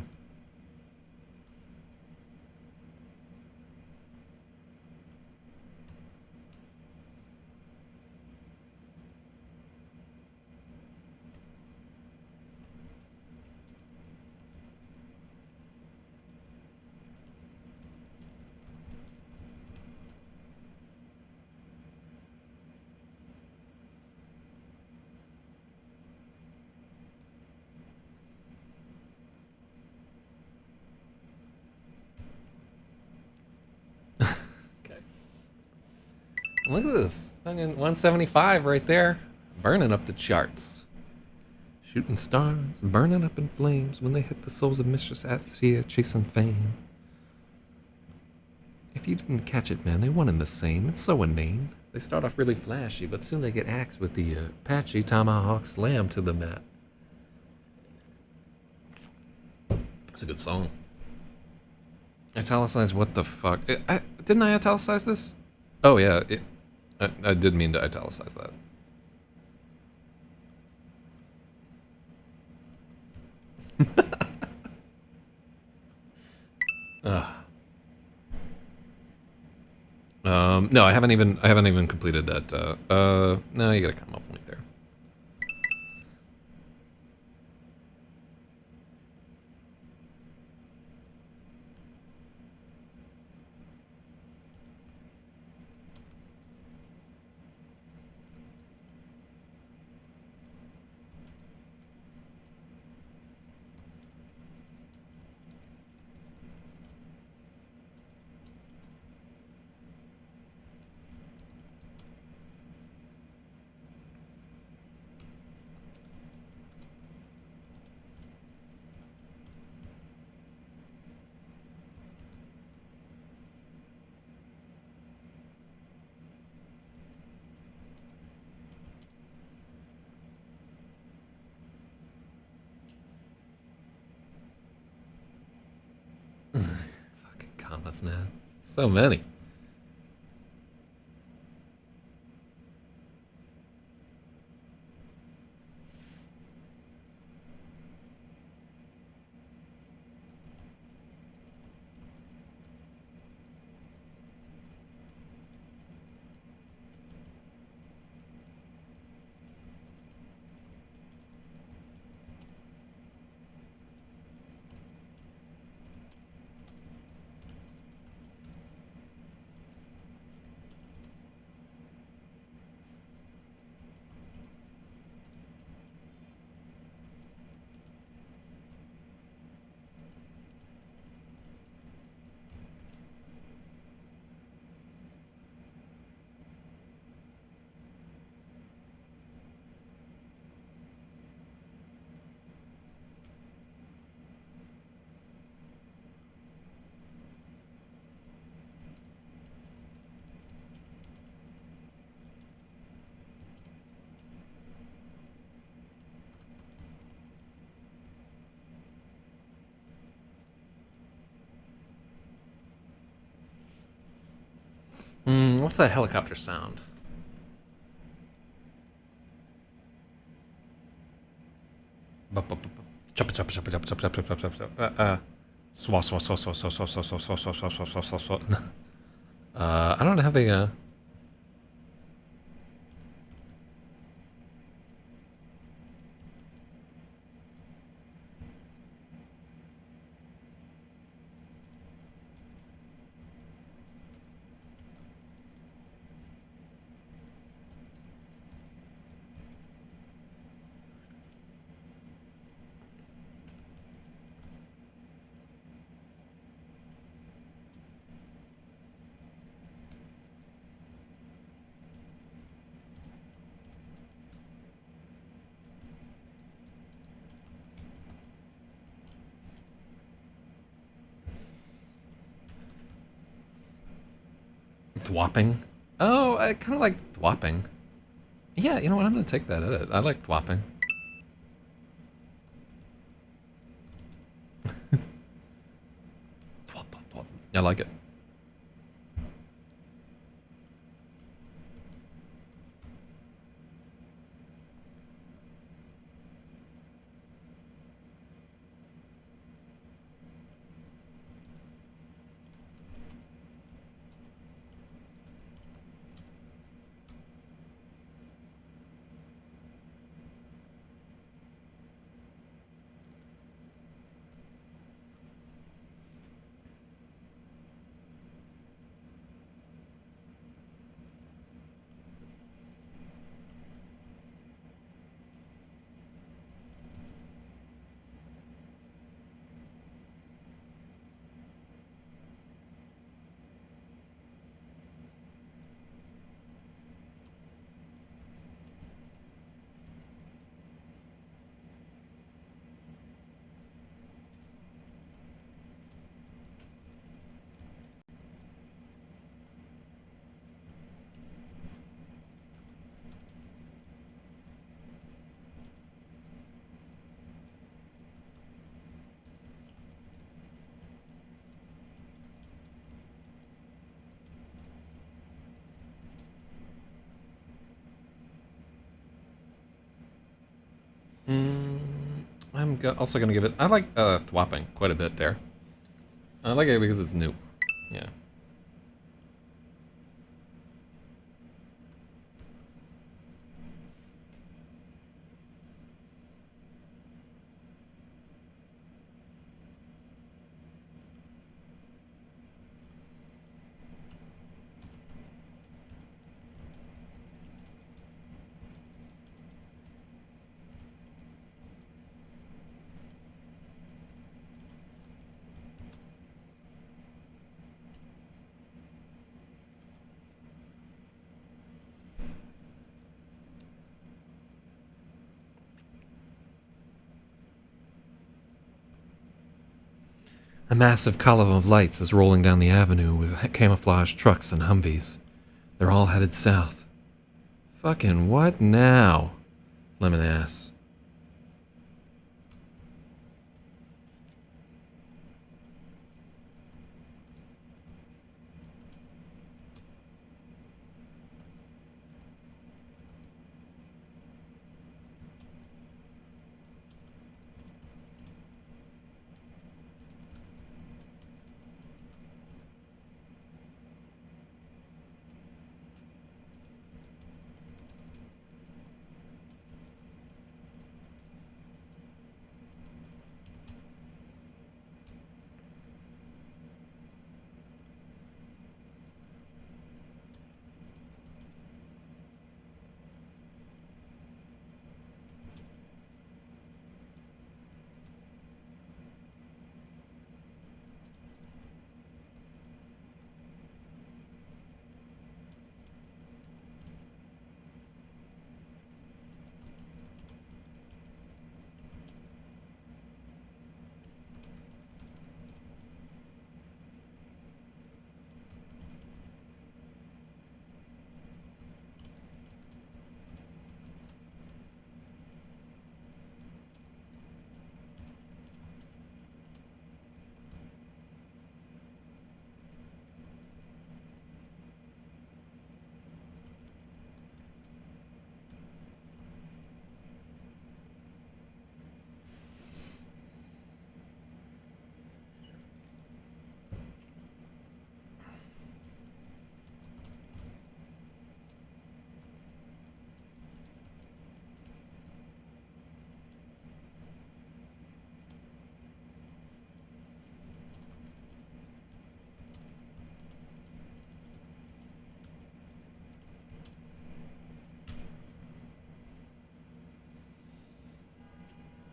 Speaker 1: Look at this. 175 right there. Burning up the charts. Shooting stars, burning up in flames when they hit the souls of Mistress Atmosphere, chasing fame. If you didn't catch it, man, they one and the same. It's so inane. They start off really flashy, but soon they get axed with the Apache Tomahawk Slam to the mat. It's a good song. Italicize what the fuck? Didn't I italicize this? Oh, yeah. I did mean to italicize that. No, I haven't even completed that. No, you gotta come up point there. Fucking comments, man. So many. What's that helicopter sound? Chop, chop, chop, chop, chop, chop, chop, chop, chop, chop. Swa, swa, swa, swa, swa, swa, swa, swa, swa, swa, swa, swa, swa, swa. I don't have a, thwopping. Oh, I kind of like thwopping. Yeah, you know what? I'm going to take that edit. I like thwopping. Thwop, thwop. I like it. Also going to give it... I like thwopping quite a bit there. I like it because it's new. Yeah. A massive column of lights is rolling down the avenue with camouflaged trucks and Humvees. They're all headed south. Fucking what now? Lemon ass.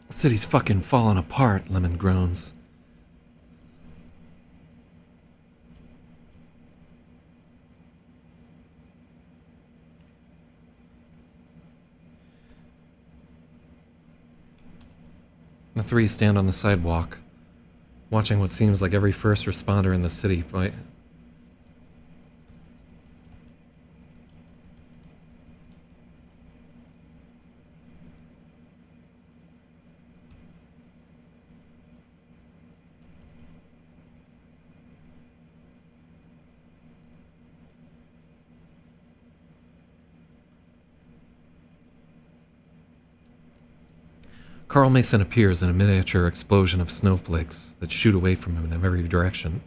Speaker 1: City's fucking falling apart, Lemon groans. The three stand on the sidewalk, watching what seems like every first responder in the city fight. Carl Mason appears in a miniature explosion of snowflakes that shoot away from him in every direction.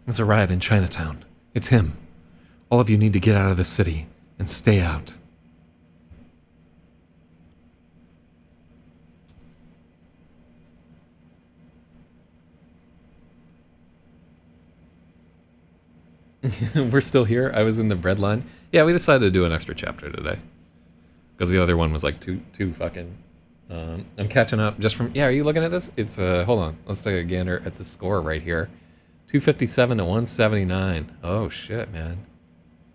Speaker 1: There's a riot in Chinatown. It's him. All of you need to get out of the city and stay out. We're still here. I was in the bread line. Yeah, we decided to do an extra chapter today because the other one was like too fucking. I'm catching up just from. Yeah, are you looking at this? It's hold on. Let's take a gander at the score right here. 257 to 179. Oh shit, man.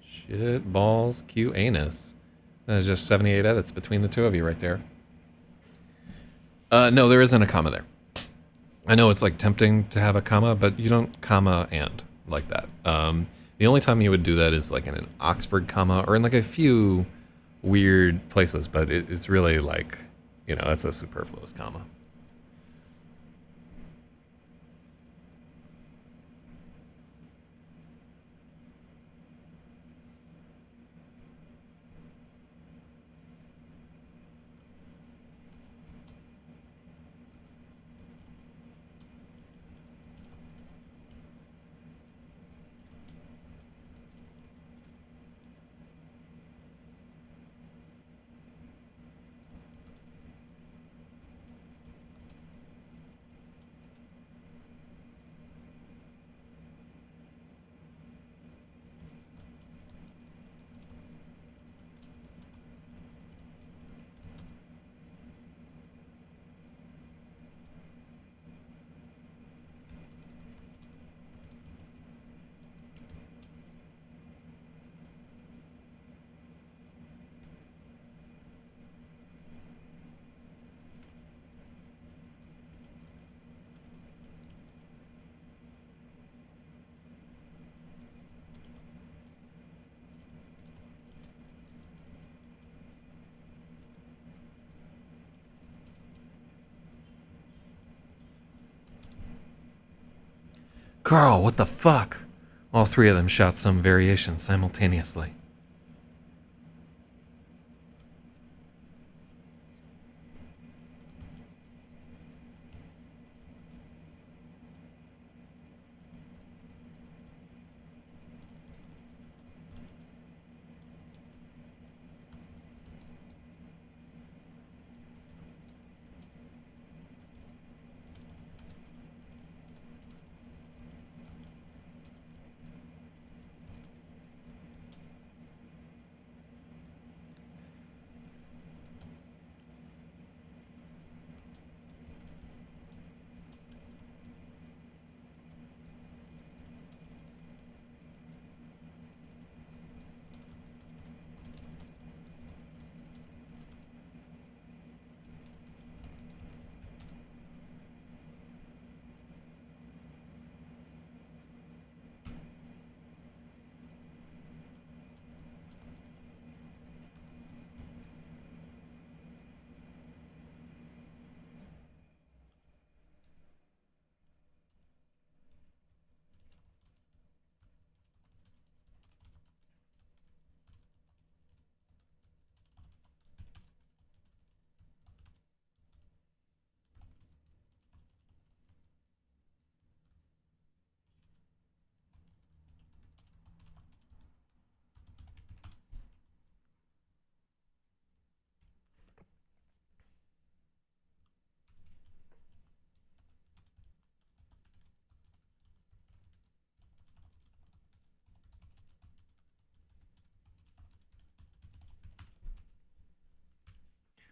Speaker 1: Shit balls Q anus. That's just 78 edits between the two of you right there. No, there isn't a comma there. I know it's like tempting to have a comma, but you don't comma and like that. The only time you would do that is like in an Oxford comma or in like a few weird places, but it's really like, you know, that's a superfluous comma. Carl, what the fuck? All three of them shout some variation simultaneously.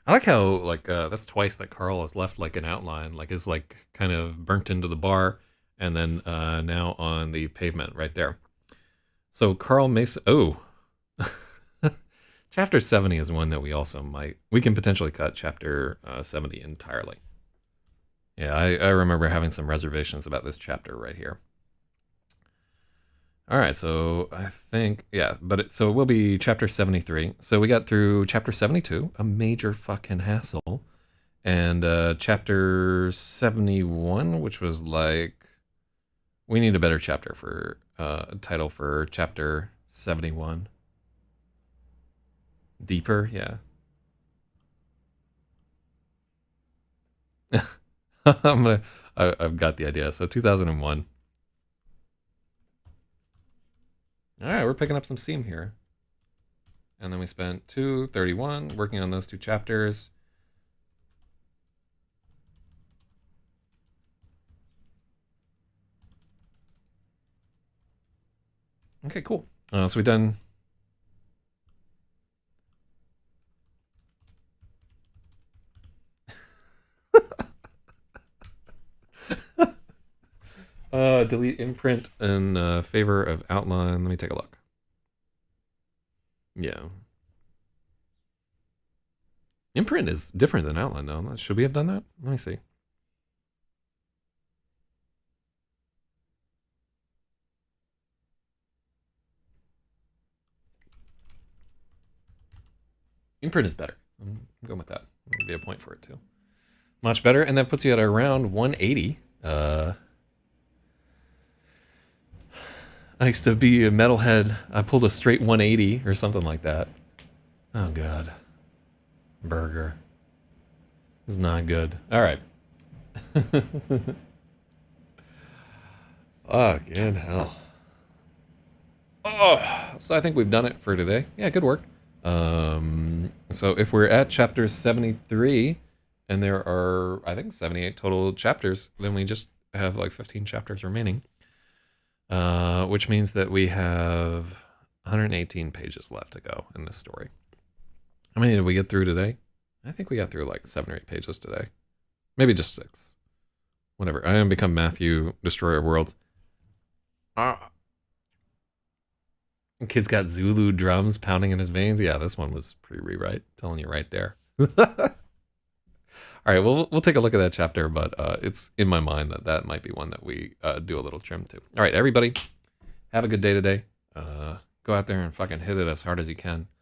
Speaker 1: I like how like that's twice that Carl has left like an outline, like is like kind of burnt into the bar, and then now on the pavement right there. So Carl Mason. Oh, chapter 70 is one that we can potentially cut chapter 70 entirely. Yeah, I remember having some reservations about this chapter right here. All right, so I think, yeah, so it will be chapter 73. So we got through chapter 72, a major fucking hassle, and chapter 71, which was like, we need a better chapter for, title for chapter 71. Deeper, yeah. I've got the idea. So 2001. All right, we're picking up some steam here. And then we spent 231 working on those two chapters. Okay, cool. So we've done... delete imprint in favor of outline. Let me take a look. Yeah. Imprint is different than outline, though. Should we have done that? Let me see. Imprint is better. I'm going with that. Maybe a point for it, too. Much better. And that puts you at around 180. I used to be a metalhead. I pulled a straight 180 or something like that. Oh, God. Burger. This is not good. All right. Fucking hell. Oh, so I think we've done it for today. Yeah, good work. So if we're at chapter 73, and there are, I think, 78 total chapters, then we just have like 15 chapters remaining. Which means that we have 118 pages left to go in this story. How many did we get through today? I think we got through like 7 or 8 pages today. Maybe just 6. Whatever. I am become Matthew, Destroyer of Worlds. Kid's got Zulu drums pounding in his veins. Yeah, this one was pre-rewrite. Telling you right there. All right, well, we'll take a look at that chapter, but it's in my mind that might be one that we do a little trim to. All right, everybody, have a good day today. Go out there and fucking hit it as hard as you can.